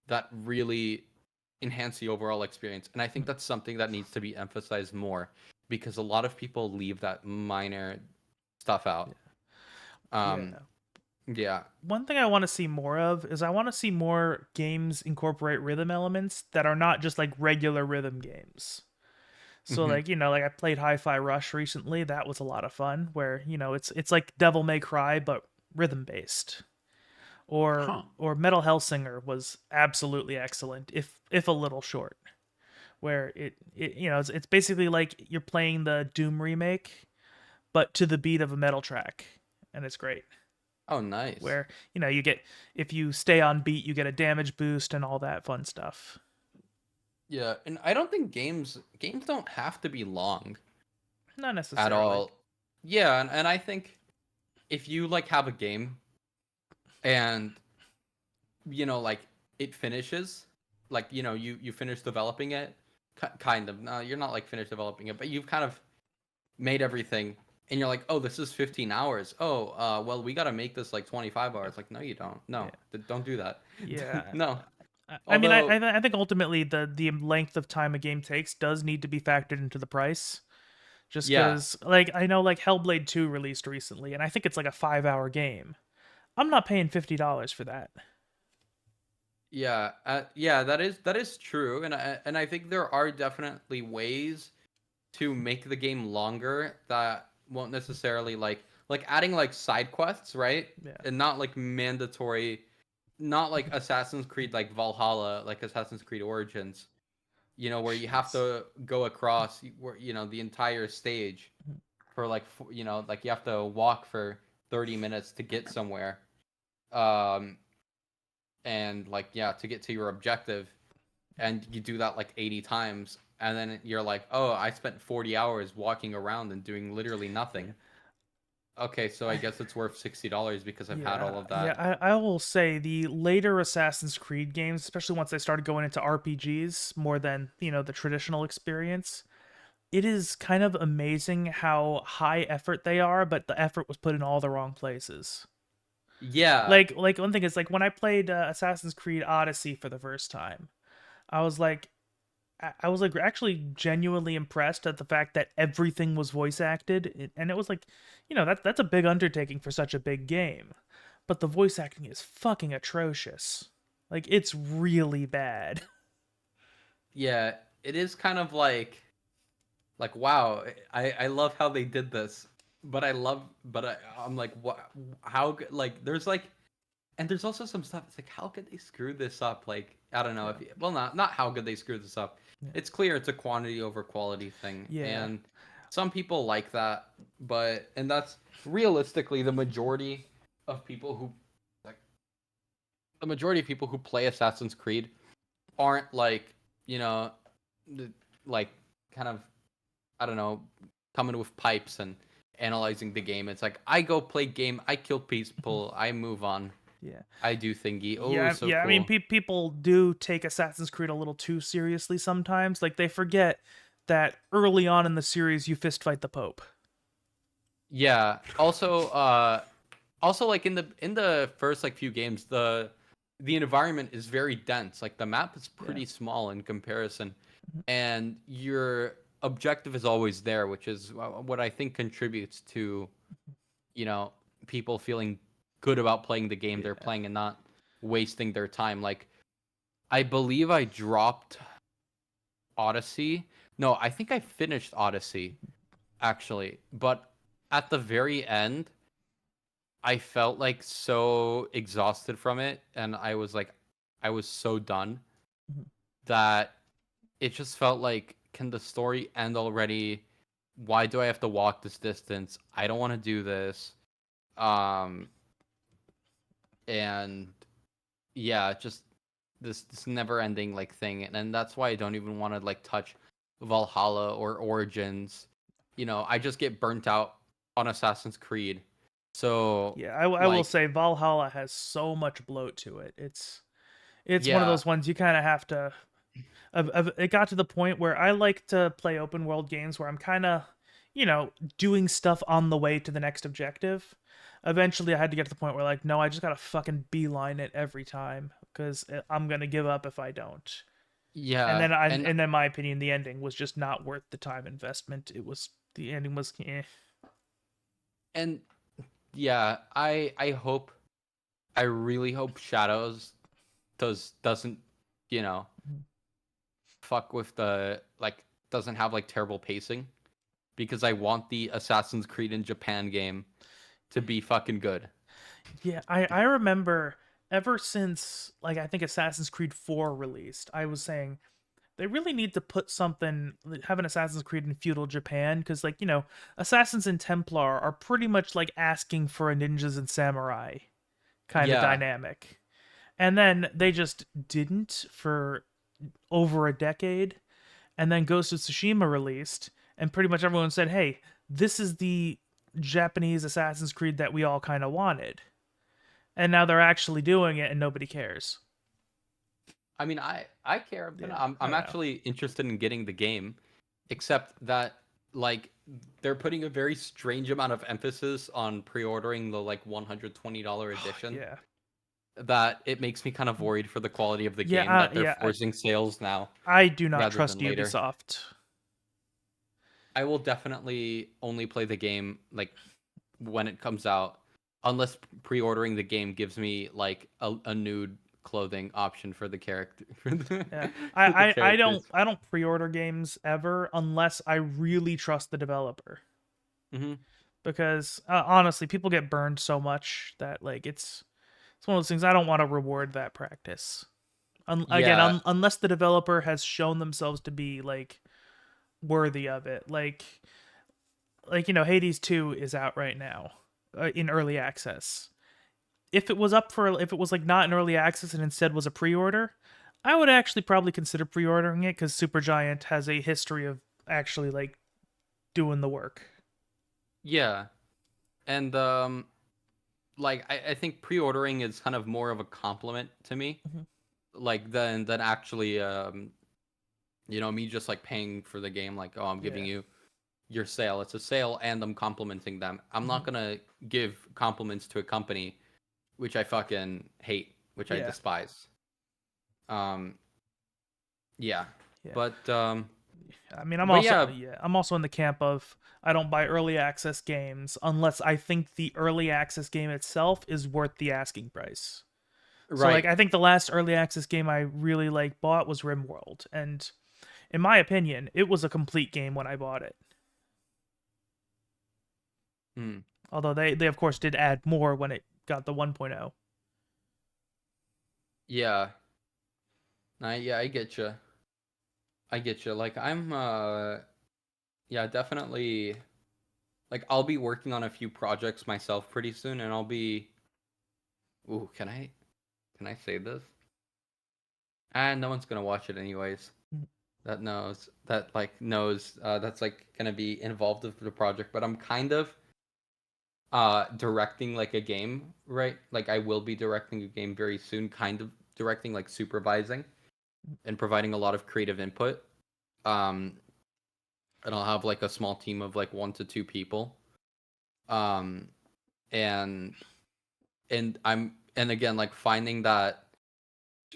that really enhance the overall experience. And I think that's something that needs to be emphasized more, because a lot of people leave that minor stuff out. Yeah. Yeah. One thing I want to see more of is, I want to see more games incorporate rhythm elements that are not just like regular rhythm games. So Mhm. like, like I played Hi-Fi Rush recently. That was a lot of fun, where, it's like Devil May Cry but rhythm based. Or Huh. or Metal Hellsinger was absolutely excellent, if a little short. Where it's basically like you're playing the Doom remake but to the beat of a metal track, and it's great. Oh, nice. Where you get, if you stay on beat, you get a damage boost and all that fun stuff. Yeah, and I don't think games don't have to be long Not at necessarily. all. Yeah, and I think if you like have a game and like it finishes, like you finish developing it, kind of. No, you're not like finished developing it, but you've kind of made everything and you're like, oh, this is 15 hours. Oh, well, we got to make this like 25 hours. Like, no, you don't. No, don't do that. Yeah. No. I mean, Although, I think ultimately the length of time a game takes does need to be factored into the price. Just yeah, because, like, I know like Hellblade 2 released recently, and I think it's like a 5-hour game. I'm not paying $50 for that. yeah, yeah, that is true. And I think there are definitely ways to make the game longer that won't necessarily like adding like side quests, right? Yeah. And not like mandatory, not like Assassin's Creed like Valhalla, like Assassin's Creed Origins, where you have to go across the entire stage for like like you have to walk for 30 minutes to get somewhere. And like to get to your objective, and you do that like 80 times, and then you're like, oh, I spent 40 hours walking around and doing literally nothing. Okay, so I guess it's worth $60 because I've had all of that. Yeah, I will say the later Assassin's Creed games, especially once they started going into RPGs more than, the traditional experience, it is kind of amazing how high effort they are, but the effort was put in all the wrong places. Yeah, Like one thing is like when I played Assassin's Creed Odyssey for the first time, I was like actually genuinely impressed at the fact that everything was voice acted, and it was like, that's a big undertaking for such a big game, but the voice acting is fucking atrocious. Like it's really bad. yeah, it is kind of like wow, I love how they did this, but I'm like, what, how good, like there's like, and there's also some stuff. It's like, how could they screw this up? Like, I don't know well, not how could they screw this up. Yeah. It's clear it's a quantity over quality thing, Yeah. and some people like that, and that's realistically the majority of people who play Assassin's Creed aren't like, like kind of, I don't know, coming with pipes and analyzing the game. It's like, I go play game, I kill people, I move on. Yeah. I do thingy. Oh, Yeah, so yeah. cool. I mean, people do take Assassin's Creed a little too seriously sometimes. Like they forget that early on in the series, you fist fight the Pope. Yeah. Also, like in the first like few games, the environment is very dense. Like the map is pretty small in comparison, and your objective is always there, which is what I think contributes to, people feeling good about playing the game they're playing and not wasting their time. Like, I believe I dropped Odyssey. No, I think I finished Odyssey, actually. But at the very end, I felt like so exhausted from it, and I was so done that it just felt like, can the story end already? Why do I have to walk this distance? I don't want to do this. And yeah, just this never ending like thing, and that's why I don't even want to like touch Valhalla or Origins. I just get burnt out on Assassin's Creed. So yeah, I will say Valhalla has so much bloat to it. It's one of those ones you kind of have to. It got to the point where I like to play open world games where I'm kind of, doing stuff on the way to the next objective. Eventually, I had to get to the point where like, no, I just gotta fucking beeline it every time because I'm gonna give up if I don't. Yeah, and then in my opinion, the ending was just not worth the time investment. The ending was. And yeah, I really hope Shadows doesn't fuck with the doesn't have like terrible pacing, because I want the Assassin's Creed in Japan game to be fucking good. Yeah, I remember ever since like I think Assassin's Creed 4 released, I was saying they really need to have an Assassin's Creed in feudal Japan, because like, Assassins and Templar are pretty much like asking for a ninjas and samurai kind of dynamic. And then they just didn't for over a decade. And then Ghost of Tsushima released, and pretty much everyone said, hey, this is the Japanese Assassin's Creed that we all kind of wanted. And now they're actually doing it and nobody cares. I mean, I care, but I'm actually interested in getting the game, except that like they're putting a very strange amount of emphasis on pre-ordering the like $120 edition. Yeah. That it makes me kind of worried for the quality of the Yeah, game that they're yeah, forcing sales now I do not rather trust than later. Ubisoft. I will definitely only play the game like when it comes out, unless Yeah. pre-ordering the game gives me like a nude clothing option for the character. Yeah. For the I characters. don't pre-order games ever unless I really trust the developer. Mm-hmm. Because honestly, people get burned so much that like it's one of those things. I don't want to reward that practice. Again, Yeah, unless the developer has shown themselves to be like worthy of it. Like Hades 2 is out right now in early access. If it was like not in early access and instead was a pre-order, I would actually probably consider pre-ordering it because Supergiant has a history of actually like doing the work. yeah, and like I think pre-ordering is kind of more of a compliment to me, Mhm. like than actually me just like paying for the game. Like, oh, I'm giving Yeah. you your sale. It's a sale, and I'm complimenting them. I'm not gonna give compliments to a company which I fucking hate, which I Yeah. despise. Um, yeah, Yeah. but I mean, I'm but also yeah, I'm also in the camp of I don't buy early access games unless I think the early access game itself is worth the asking price. So like right. I think the last early access game I really like bought was RimWorld, and in my opinion, it was a complete game when I bought it. Hmm. Although they of course did add more when it got the 1.0. Yeah, yeah, I get you. I get you. Like I'm yeah, definitely. Like I'll be working on a few projects myself pretty soon, and I'll be. Ooh, can I say this? And no one's gonna watch it anyways. That knows that's like gonna be involved with the project. But I'm kind of directing like a game, right? Like I will be directing a game very soon, kind of directing, like supervising and providing a lot of creative input. Um, and I'll have like a small team of like 1 to 2 people. Um, and and again like finding that,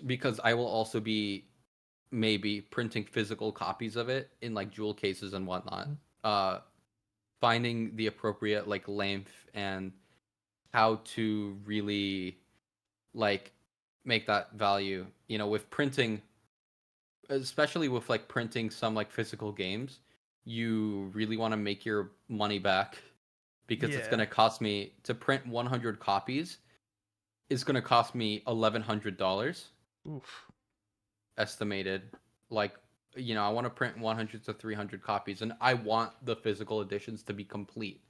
because I will also be maybe printing physical copies of it in like jewel cases and whatnot. Uh, finding the appropriate like length and how to really like make that value, with printing, especially with like printing some like physical games. You really want to make your money back, because it's going Yeah. to cost me to print 100 copies. It's going to cost me $1,100 Oof. estimated. Like, I want to print 100 to 300 copies, and I want the physical editions to be complete,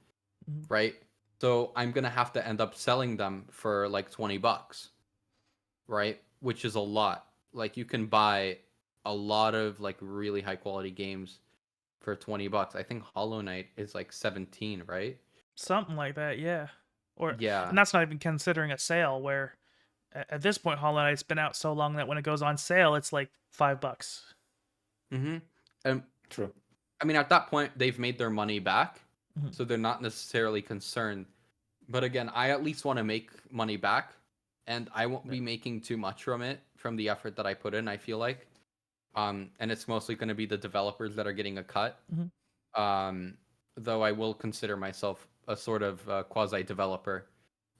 Mhm. right? So I'm going to have to end up selling them for like $20, right? Which is a lot. Like, you can buy a lot of like really high quality games for $20. I think Hollow Knight is like 17, right? Something like that, yeah. Yeah. And that's not even considering a sale where at this point Hollow Knight's been out so long that when it goes on sale it's like $5. Mm-hmm. And True. I mean, at that point, they've made their money back, Mhm. so they're not necessarily concerned. But again, I at least want to make money back, and I won't be making too much from the effort that I put in, I feel like. And it's mostly going to be the developers that are getting a cut. Mhm. Though I will consider myself a sort of quasi-developer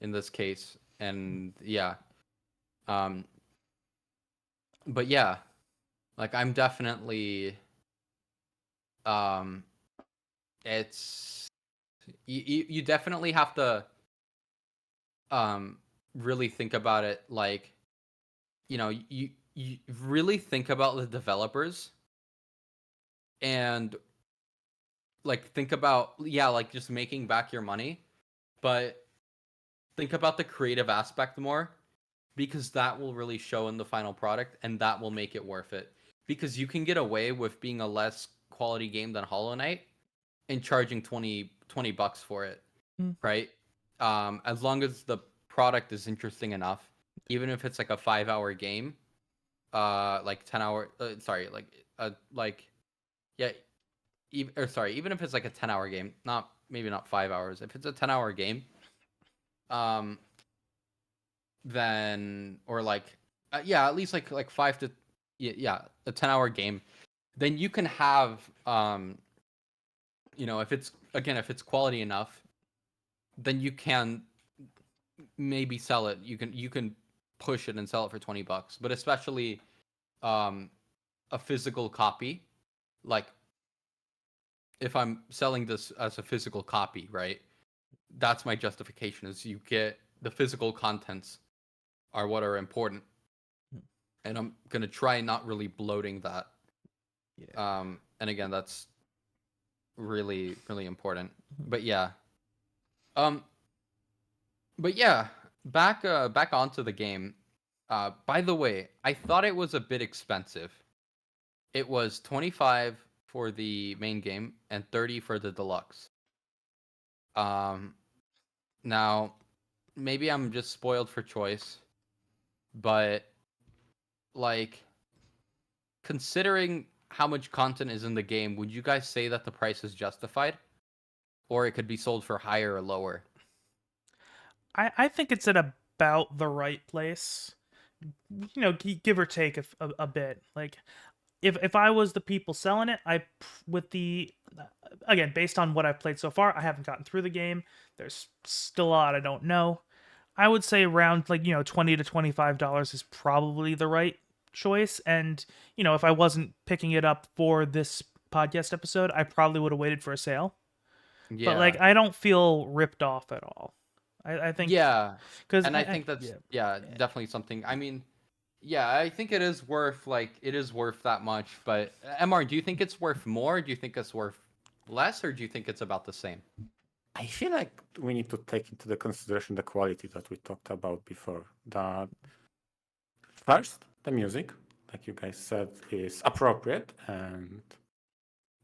in this case. And yeah. But yeah, like I'm definitely um it's you definitely have to um really think about it, like, you really think about the developers, and like think about, yeah, like just making back your money, but think about the creative aspect more, because that will really show in the final product, and that will make it worth it, because you can get away with being a less quality game than Hollow Knight and charging $20 for it, Mm. right? As long as the product is interesting enough, even if it's like a 5-hour game, like 10 hour, sorry, like yeah, even if it's like a 10-hour game, maybe not 5 hours. If it's a 10-hour game, then or like at least like 5 to a 10-hour game, then you can have if it's quality enough, then you can maybe sell it. You can push it and sell it for $20. But especially a physical copy, like if I'm selling this as a physical copy, right? That's my justification, is you get the physical contents are what are important. And I'm gonna try not really bloating that. Yeah. And again, that's really, really important. But yeah. But yeah, back onto the game. By the way, I thought it was a bit expensive. It was 25 for the main game and 30 for the deluxe. Now maybe I'm just spoiled for choice, but like considering how much content is in the game, would you guys say that the price is justified, or it could be sold for higher or lower? I think it's at about the right place, give or take a bit. Like if I was the people selling it, again, based on what I've played so far, I haven't gotten through the game. There's still a lot I don't know. I would say around $20 to $25 is probably the right choice. And if I wasn't picking it up for this podcast episode, I probably would have waited for a sale. Yeah. But I don't feel ripped off at all. I think and I think that's definitely something. I mean, I think it is worth that much. But MR, do you think it's worth more? Do you think it's worth less, or do you think it's about the same? I feel like we need to take into the consideration the quality that we talked about before. That first, the music, like you guys said, is appropriate and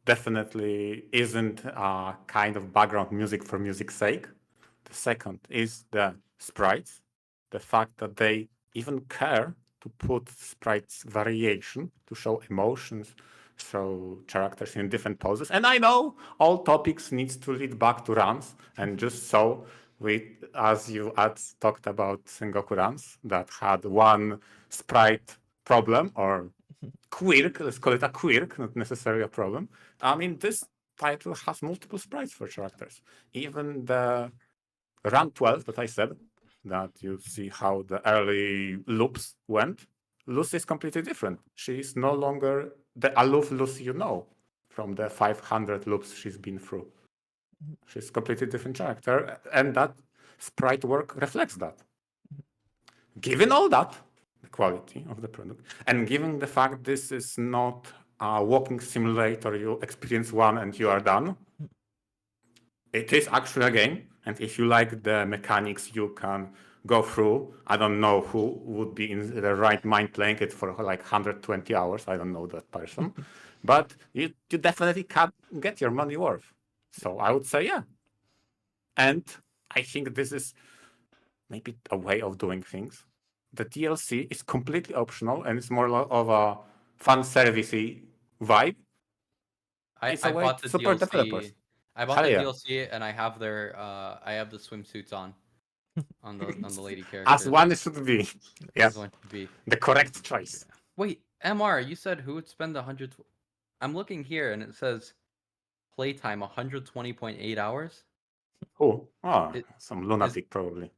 definitely isn't a kind of background music for music's sake. The second is the sprites, the fact that they even care to put sprites variation to show emotions, show characters in different poses. And I know all topics needs to lead back to runs, and just so as you talked about Sengoku runs that had one sprite problem or quirk, let's call it a quirk, not necessarily a problem. I mean, this title has multiple sprites for characters. Even the Run 12 that I said, that you see how the early loops went, Lucy is completely different. She is no longer the aloof Lucy from the 500 loops she's been through. She's a completely different character, and that sprite work reflects that. Given all that, the quality of the product, and given the fact this is not a walking simulator, you experience one and you are done, it is actually a game. And if you like the mechanics, you can go through. I don't know who would be in the right mind playing it for like 120 hours. I don't know that person. But you definitely can get your money worth. So I would say, yeah. And I think this is maybe a way of doing things. The DLC is completely optional and it's more of a fun servicey vibe. I bought the DLC. Developers. I bought the DLC and I have the swimsuits on the lady characters. As one should be. Yes. The correct choice. Wait, MR, you said who would spend 100? I'm looking here and it says playtime 120.8 hours. Some lunatic probably.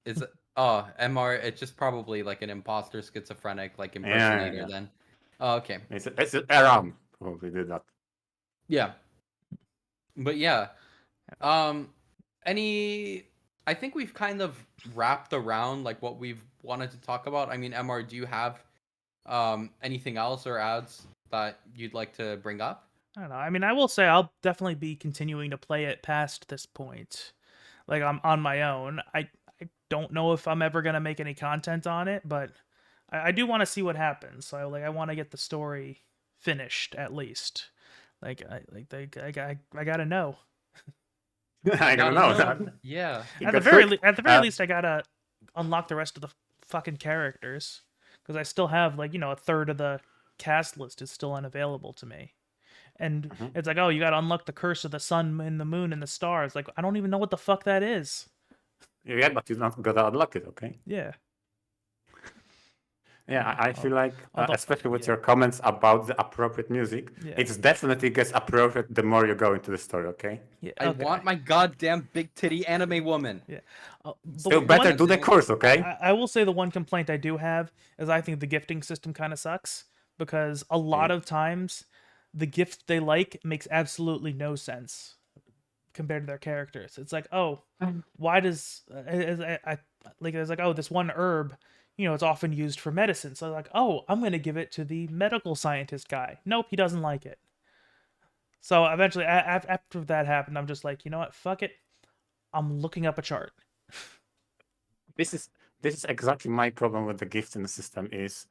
Is it? Oh, MR, it's just probably like an imposter schizophrenic like impersonator then. Oh, okay. It's around probably did that. Yeah. But yeah, I think we've kind of wrapped around like what we've wanted to talk about. I mean, MR, do you have anything else or ads that you'd like to bring up? I don't know. I mean, I will say I'll definitely be continuing to play it past this point. Like I'm on my own. I don't know if I'm ever gonna make any content on it, but I do want to see what happens. So I want to get the story finished at least. I gotta know. I gotta know that. Yeah. At the very least, I gotta unlock the rest of the fucking characters because I still have a third of the cast list is still unavailable to me, And Mhm. it's like, oh, you got to unlock the curse of the sun and the moon and the stars. Like, I don't even know what the fuck that is. Yeah, but you're not gonna unlock it, okay? Yeah. Yeah, I feel like, Although, especially with yeah. your comments about the appropriate music, Yeah. it's definitely gets appropriate the more you go into the story, okay? Yeah. I Okay. want my goddamn big titty anime woman. Yeah. Still the better one- do the Damn it. course, okay? I will say the one complaint I do have is I think the gifting system kind of sucks because a lot Yeah. of times the gift they like makes absolutely no sense compared to their characters. It's like, oh, why does I like it's like, oh, this one herb, it's often used for medicine. So like, oh, I'm gonna give it to the medical scientist guy. Nope, he doesn't like it. So eventually, after that happened, I'm just like, you know what? Fuck it. I'm looking up a chart. This is exactly my problem with the gifting system is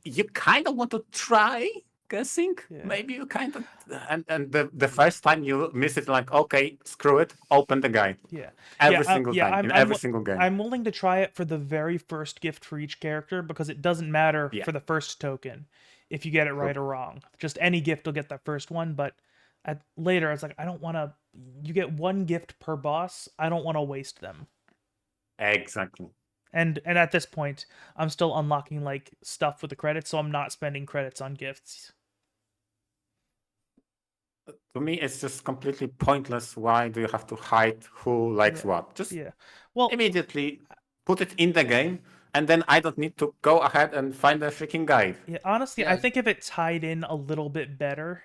you kind of want to try guessing. Yeah. Maybe you kind of and the first time you miss it, like, okay, screw it, open the guide. Yeah. Every single time, in every single game. I'm willing to try it for the very first gift for each character because it doesn't matter Yeah. for the first token if you get it right or wrong. Just any gift will get that first one, but later it's like I don't want to. You get one gift per boss. I don't want to waste them. Exactly. And at this point, I'm still unlocking like stuff with the credits, so I'm not spending credits on gifts. To me, it's just completely pointless. Why do you have to hide who likes what? Just Yeah. Well, immediately put it in the game, and then I don't need to go ahead and find a freaking guide. yeah, honestly, Yeah. I think if it tied in a little bit better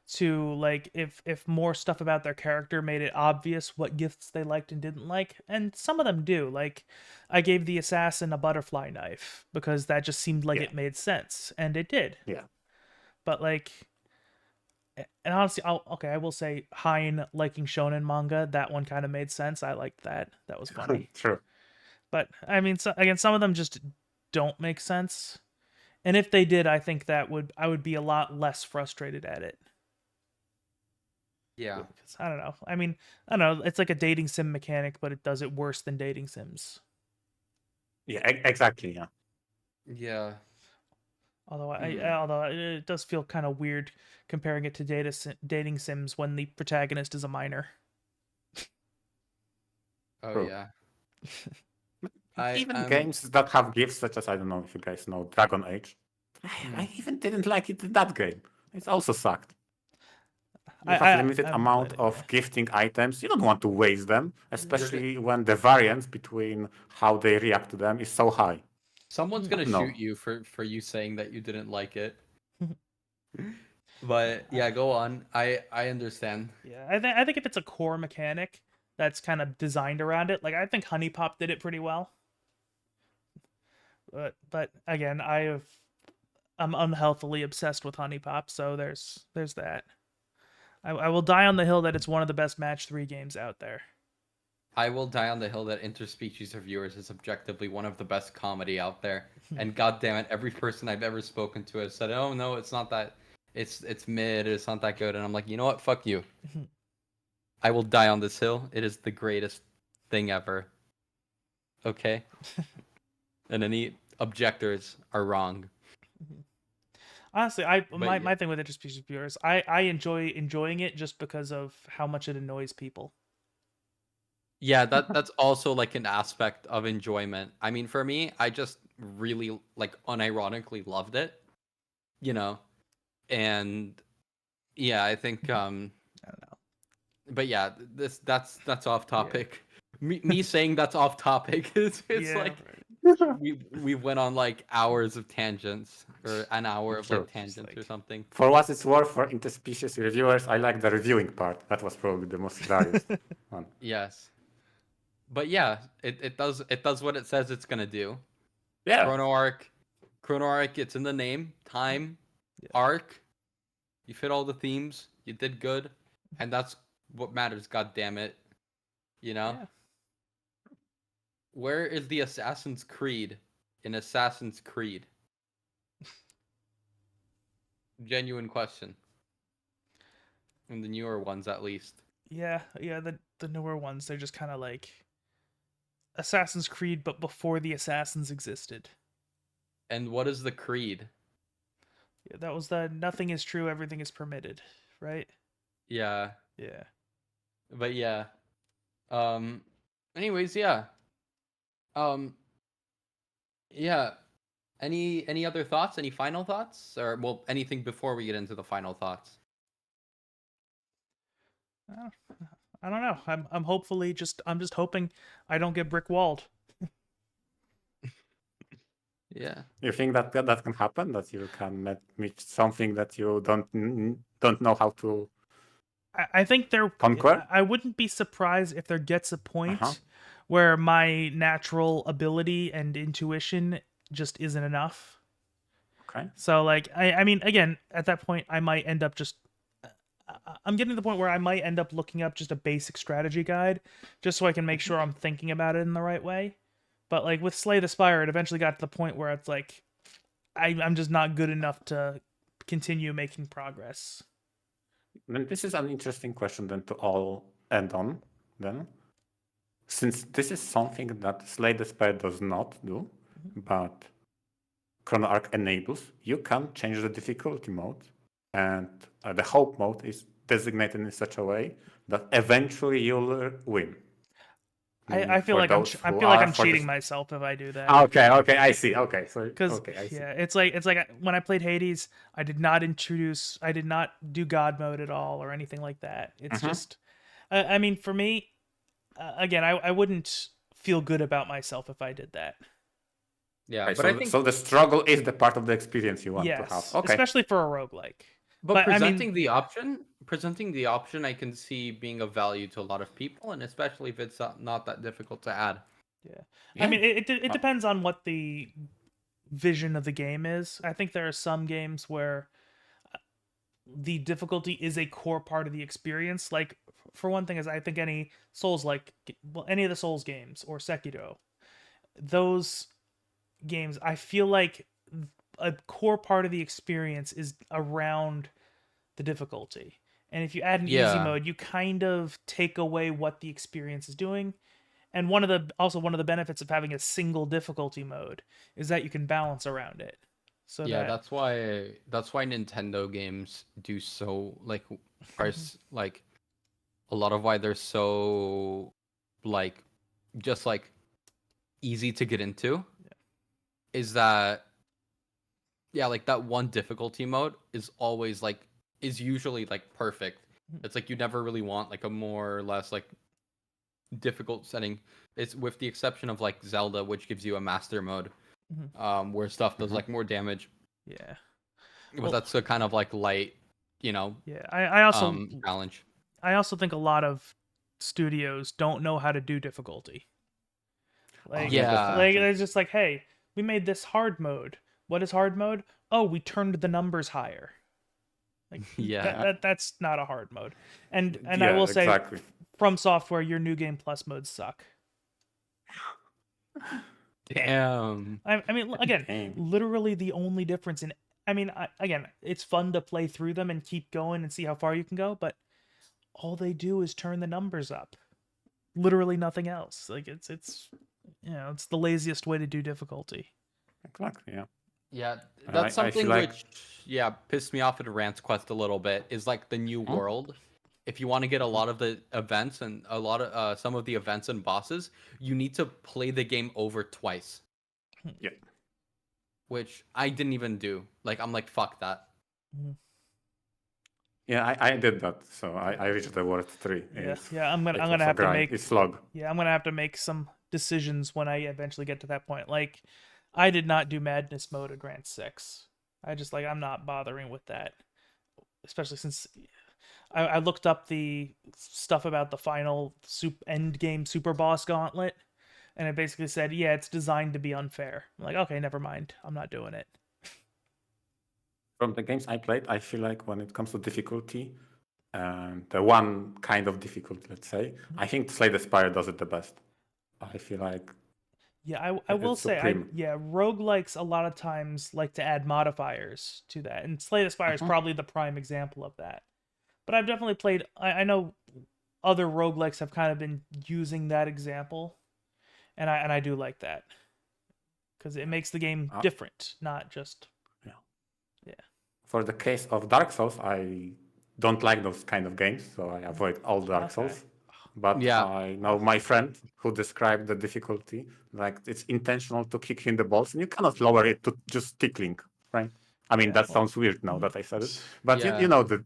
to like if more stuff about their character made it obvious what gifts they liked and didn't like, and some of them do. Like I gave the assassin a butterfly knife because that just seemed like Yeah. it made sense, and it did. Yeah. But like and honestly, I will say Hein liking shonen manga, that one kind of made sense. I liked that. That was funny. True. But I mean, again, some of them just don't make sense. And if they did, I think I would be a lot less frustrated at it. Yeah. 'Cause I don't know. I mean, I don't know. It's like a dating sim mechanic, but it does it worse than dating sims. Yeah, exactly. Yeah. Yeah. Although Hmm. although it does feel kind of weird comparing it to dating sims when the protagonist is a minor. Oh True. yeah. Even games that have gifts, such as, I don't know if you guys know, Dragon Age. I even didn't like it in that game. It also sucked. You have limited haven't amount played it, of yeah. gifting items. You don't want to waste them, especially when the variance between how they react to them is so high. Someone's gonna No. shoot you for you saying that you didn't like it. But yeah, go on. I understand. Yeah, I think if it's a core mechanic that's kind of designed around it, like I think Honey Pop did it pretty well. But again, I'm unhealthily obsessed with Honey Pop, so there's that. I will die on the hill that it's one of the best match 3 games out there. I will die on the hill that Interspecies Reviewers is objectively one of the best comedy out there. And goddamn it, every person I've ever spoken to has said, "Oh no, it's not that. It's mid. It's not that good." And I'm like, you know what? Fuck you. I will die on this hill. It is the greatest thing ever. Okay. And any objectors are wrong. Honestly, yeah. my thing with Interspecies Reviewers, I enjoying it just because of how much it annoys people. Yeah, that's also like an aspect of enjoyment. I mean, for me, I just really like unironically loved it, and yeah, I think I don't know. but yeah, that's off topic. Me saying that's off topic it's Yeah, like we went on like hours of tangents or an hour of Sure. like tangents or something. For what it's worth, for interspecies reviewers, I like the reviewing part. That was probably the most hilarious one. Yes. But yeah, it does what it says it's gonna do. Yeah. Chrono Ark, it's in the name. Time, arc. You fit all the themes. You did good, and that's what matters. God damn it, Yeah. Where is the Assassin's Creed in Assassin's Creed? Genuine question. In the newer ones, at least. Yeah, the newer ones, they're just kind of like Assassin's Creed, but before the Assassins existed. And what is the creed? Yeah, that was the nothing is true, everything is permitted right? Yeah. Yeah. But yeah. Anyways, yeah. Um yeah. Any other thoughts? Any final thoughts? Or well, anything before we get into the final thoughts? Uh, I don't know. I'm hopefully I'm just hoping I don't get brick walled. Yeah. You think that that can happen? That you can meet something that you don't know how to I think conquer? I wouldn't be surprised if there gets a Uh-huh. point where my natural ability and intuition just isn't enough. Okay. So like I mean again at that point I might end up just I'm getting to the point where I might end up looking up just a basic strategy guide just so I can make sure I'm thinking about it in the right way. But like with Slay the Spire, it eventually got to the point where it's like I'm just not good enough to continue making progress. Then this is an interesting question then to all end on then. Since this is something that Slay the Spire does not do, but Chrono Ark enables, you can change the difficulty mode, and the hope mode is designated in such a way that eventually you'll win. I feel like I'm cheating myself if I do that. Okay, I see. Okay, so Because I see. yeah, it's like when I played Hades, I did not do God mode at all or anything like that. It's just, I mean, for me, again, I wouldn't feel good about myself if I did that. Yeah, Okay, but so, I think so the struggle is the part of the experience you want to have. Okay. Especially for a roguelike. but I presenting mean, the option, I can see being of value to a lot of people, and especially if it's not that difficult to add. I mean, it depends on what the vision of the game is. I think there are some games where the difficulty is a core part of the experience. Like for one thing, is I think any any of the Souls games or Sekiro, those games, I feel like a core part of the experience is around the difficulty. And if you add an easy mode, you kind of take away what the experience is doing. And one of the benefits of having a single difficulty mode is that you can balance around it. So that's why Nintendo games do so like like a lot of why they're so like just like easy to get into is that like that one difficulty mode is usually like perfect. It's like you never really want like a more or less like difficult setting. It's with the exception of like Zelda, which gives you a master mode, where stuff does like more damage. Yeah. But that's a kind of like light, Yeah. I also challenge. I also think a lot of studios don't know how to do difficulty. Like it's just like, hey, we made this hard mode. What is hard mode? Oh, we turned the numbers higher. Like that's not a hard mode. And I will say from Software, your New Game Plus modes suck. Damn. I mean, again, literally the only difference in again, it's fun to play through them and keep going and see how far you can go, but all they do is turn the numbers up. Literally nothing else. Like it's it's the laziest way to do difficulty. Exactly, yeah. Yeah, that's something which pissed me off at Rant's Quest a little bit, is like the new world. If you want to get a lot of the events and a lot of some of the events and bosses, you need to play the game over twice. Yeah. Which I didn't even do. Like I'm like, fuck that. Yeah, I did that. So I reached the world 3. I'm gonna have to make slog. Yeah, I'm gonna have to make some decisions when I eventually get to that point. Like, I did not do Madness mode at Rant 6. I'm not bothering with that, especially since I looked up the stuff about the final end game super boss gauntlet, and it basically said, yeah, it's designed to be unfair. I'm like, okay, never mind. I'm not doing it. From the games I played, I feel like when it comes to difficulty, the one kind of difficulty, let's say, I think Slay the Spire does it the best. I feel like... Yeah, I will say, roguelikes a lot of times like to add modifiers to that, and Slay the Spire is probably the prime example of that. But I've definitely played... I know other roguelikes have kind of been using that example, and I do like that. Because it makes the game different, not just... Yeah. For the case of Dark Souls, I don't like those kind of games, so I avoid all Dark Okay. Souls. But Yeah. I know my friend who described the difficulty, like it's intentional to kick in the balls, and you cannot lower it to just tickling, right? I mean, that sounds weird now that I said it, but Yeah. you know the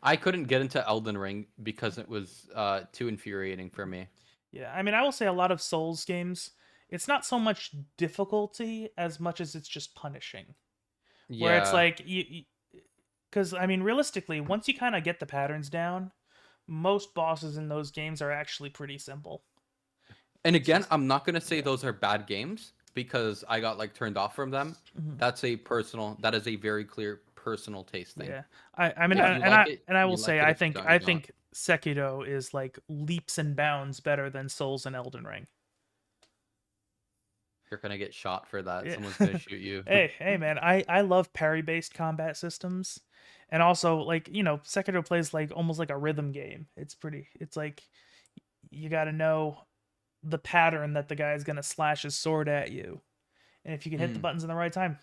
I couldn't get into Elden Ring because it was too infuriating for me. Yeah, I mean, I will say a lot of Souls games, it's not so much difficulty as much as it's just punishing. Where it's Yeah. like because I mean, realistically, once you kind of get the patterns down, most bosses in those games are actually pretty simple. And again, I'm not gonna say those are bad games because I got like turned off from them. Mhm. That is a very clear personal taste thing. Yeah, I mean, If you and like it, I will you say, like it. I If you think don't, you don't. think Sekiro is like leaps and bounds better than Souls and Elden Ring. You're gonna get shot for that. Yeah. Someone's gonna shoot you. Hey, man, I love parry-based combat systems, and also like Sekiro plays like almost like a rhythm game. It's like you got to know the pattern that the guy's gonna slash his sword at you, and if you can hit the buttons in the right time,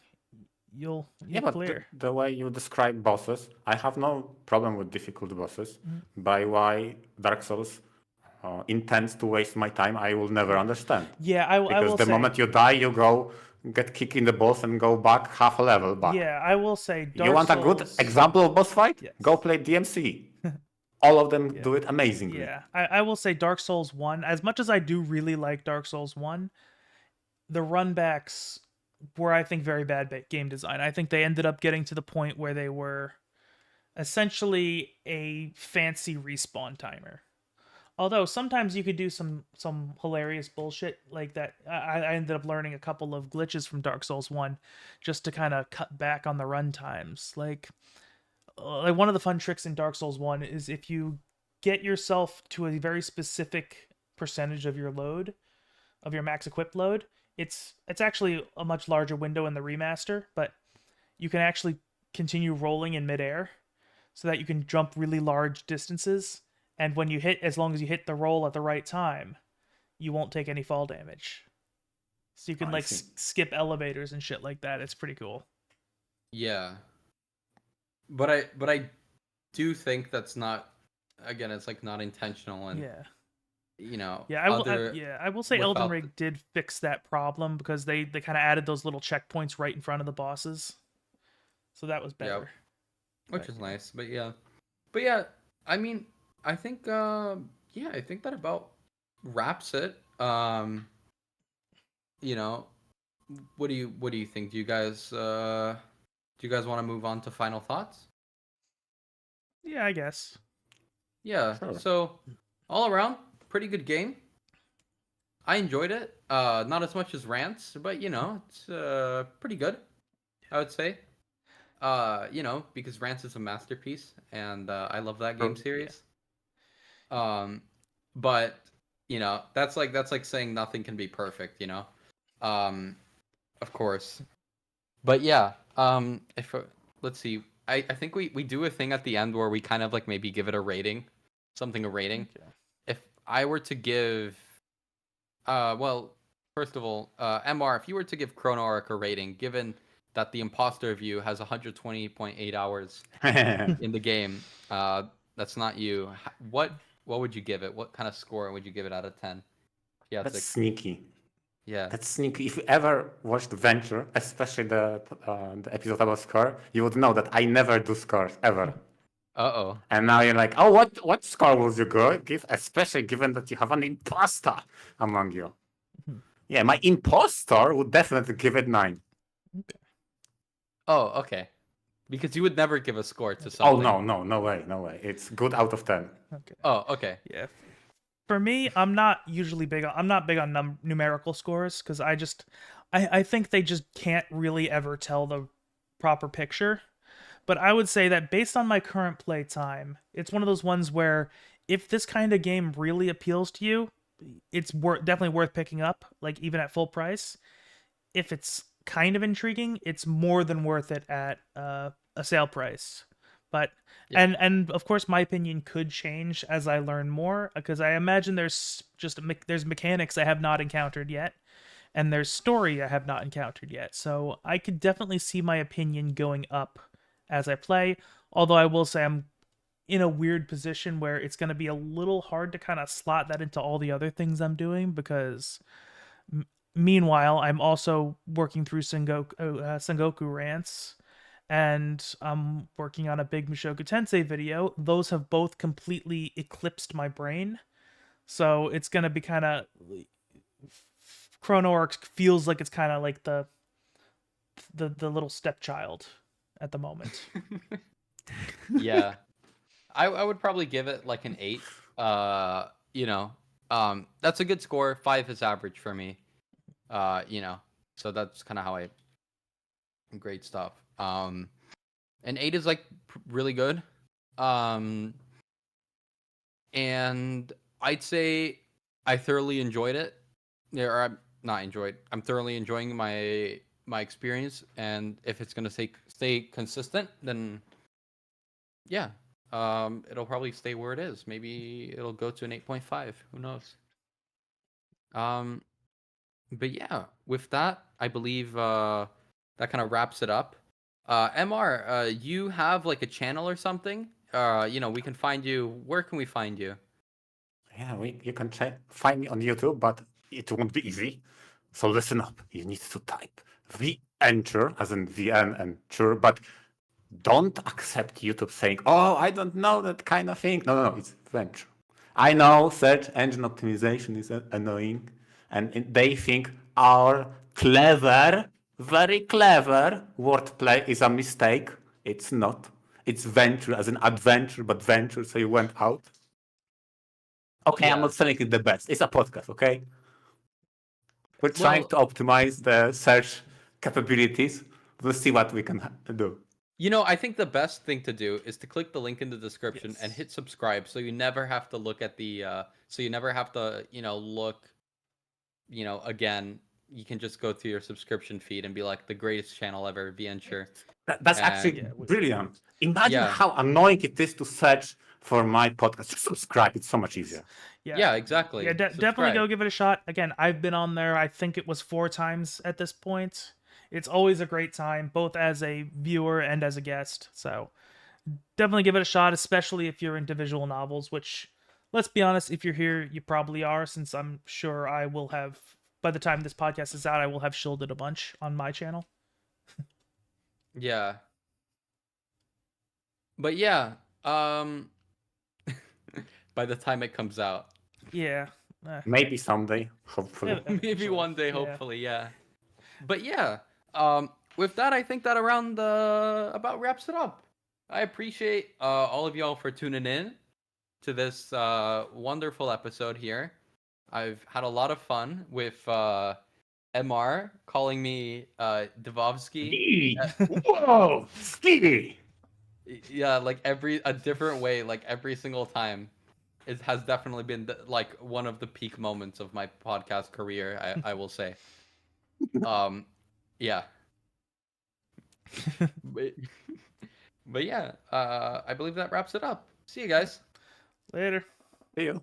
you'll but clear. the way you describe bosses, I have no problem with difficult bosses. Mm-hmm. By why Dark Souls intends to waste my time, I will never understand. Yeah, I Because will the say, moment you die, you go get kicked in the balls and go back half a level back. yeah, I will say, Dark You want Souls, a good example of boss fight? Yes. Go play DMC. All of them do it amazingly. Yeah, I will say Dark Souls 1, as much as I do really like Dark Souls 1, the runbacks were, I think, very bad game design. I think they ended up getting to the point where they were essentially a fancy respawn timer. Although sometimes you could do some hilarious bullshit like that. I ended up learning a couple of glitches from Dark Souls 1 just to kind of cut back on the run times. Like one of the fun tricks in Dark Souls 1 is if you get yourself to a very specific percentage of your load, of your max equip load, it's actually a much larger window in the remaster, but you can actually continue rolling in midair so that you can jump really large distances, and when you hit, as long as you hit the roll at the right time, you won't take any fall damage. So you can like skip elevators and shit like that. It's pretty cool. Yeah. But I do think that's not, again, it's like not intentional, and yeah, I will say Elden Ring did fix that problem because they kind of added those little checkpoints right in front of the bosses, so that was better. Which is nice, but yeah, I mean, I think I think that about wraps it. What do you think? Do you guys want to move on to final thoughts? Yeah, I guess. Yeah. Sure. So all around, pretty good game. I enjoyed it. Not as much as Rants, but it's pretty good, I would say. Because Rants is a masterpiece, and I love that game series. But that's like saying nothing can be perfect, of course. But yeah, if let's see, I think we do a thing at the end where we kind of like maybe give it a rating, a rating. Okay. If I were to give, well, first of all, MR, if you were to give Chrono Ark a rating, given that the imposter view has 120.8 hours in the game, that's not you. What would you give it? What kind of score would you give it out of 10? Yeah, That's sneaky. Yeah, that's sneaky. If you ever watched VNture, especially the episode about score, you would know that I never do scores ever. Uh-oh. And now you're like, oh, what score would you give? Especially given that you have an imposter among you. Yeah, my impostor would definitely give it 9. Okay. Oh, okay. Because you would never give a score to something. Oh no way. It's good out of 10. Okay. Oh, okay. Yeah. For me, I'm not big on numerical scores because I think they just can't really ever tell the proper picture. But I would say that based on my current play time, it's one of those ones where if this kind of game really appeals to you, it's definitely worth picking up, like even at full price. If it's kind of intriguing, it's more than worth it at a sale price. But and of course my opinion could change as I learn more, because I imagine there's mechanics I have not encountered yet, and there's story I have not encountered yet. So I could definitely see my opinion going up as I play. Although I will say I'm in a weird position where it's going to be a little hard to kind of slot that into all the other things I'm doing because meanwhile I'm also working through Sengoku rants, and I'm working on a big Mushoku Tensei video. Those have both completely eclipsed my brain, so it's going to be kind of Chrono Ark feels like it's kind of like the little stepchild at the moment. Yeah. I would probably give it like an 8. You know, that's a good score. 5 is average for me. You know, so that's kind of how I grade stuff. An 8 is like really good. And I'd say I thoroughly enjoyed it. Yeah, or I'm not enjoyed. I'm thoroughly enjoying my experience, and if it's gonna stay consistent, then yeah, it'll probably stay where it is. Maybe it'll go to an 8.5. Who knows? Um, but yeah, with that, I believe that kind of wraps it up. Mr, you have like a channel or something? You know, we can find you. Where can we find you? Yeah, you can find me on YouTube, but it won't be easy. So listen up. You need to type VNture, as in VN and Ture, but don't accept YouTube saying, oh, I don't know that kind of thing. No, it's venture. I know search engine optimization is annoying, and they think our clever, very clever wordplay is a mistake. It's not. It's venture as an adventure, but venture, so you went out. Okay, Yeah. I'm not selling it the best. It's a podcast, okay? We're trying Well, to optimize the search capabilities. We'll see what we can do. you know, I think the best thing to do is to click the link in the description and Yes. hit subscribe, so you never have to look at the so you never have to, you know, look, you know, again. You can just go through your subscription feed and be like the greatest channel ever, VNture. That's And actually brilliant. Imagine yeah. how annoying it is to search for my podcast. Just subscribe. It's so much easier. Yeah, exactly. Yeah, definitely Subscribe. go give it a shot. Again, I've been on there. I think it was 4 times at this point. It's always a great time, both as a viewer and as a guest. So definitely give it a shot, especially if you're into visual novels, which, let's be honest, if you're here, you probably are, since I'm sure I will have, by the time this podcast is out, I will have shielded a bunch on my channel. Yeah. But yeah, by the time it comes out. Yeah. Maybe someday, hopefully. Maybe Eventually, one day, yeah. hopefully, yeah. But yeah, with that, I think that around about wraps it up. I appreciate all of y'all for tuning in to this wonderful episode here. I've had a lot of fun with Mr calling me Dvovsky. Whoa, Ski! Yeah, like a different way, like every single time. It has definitely been like one of the peak moments of my podcast career. I will say. Yeah. but, but yeah, I believe that wraps it up. See you guys. Later. See you.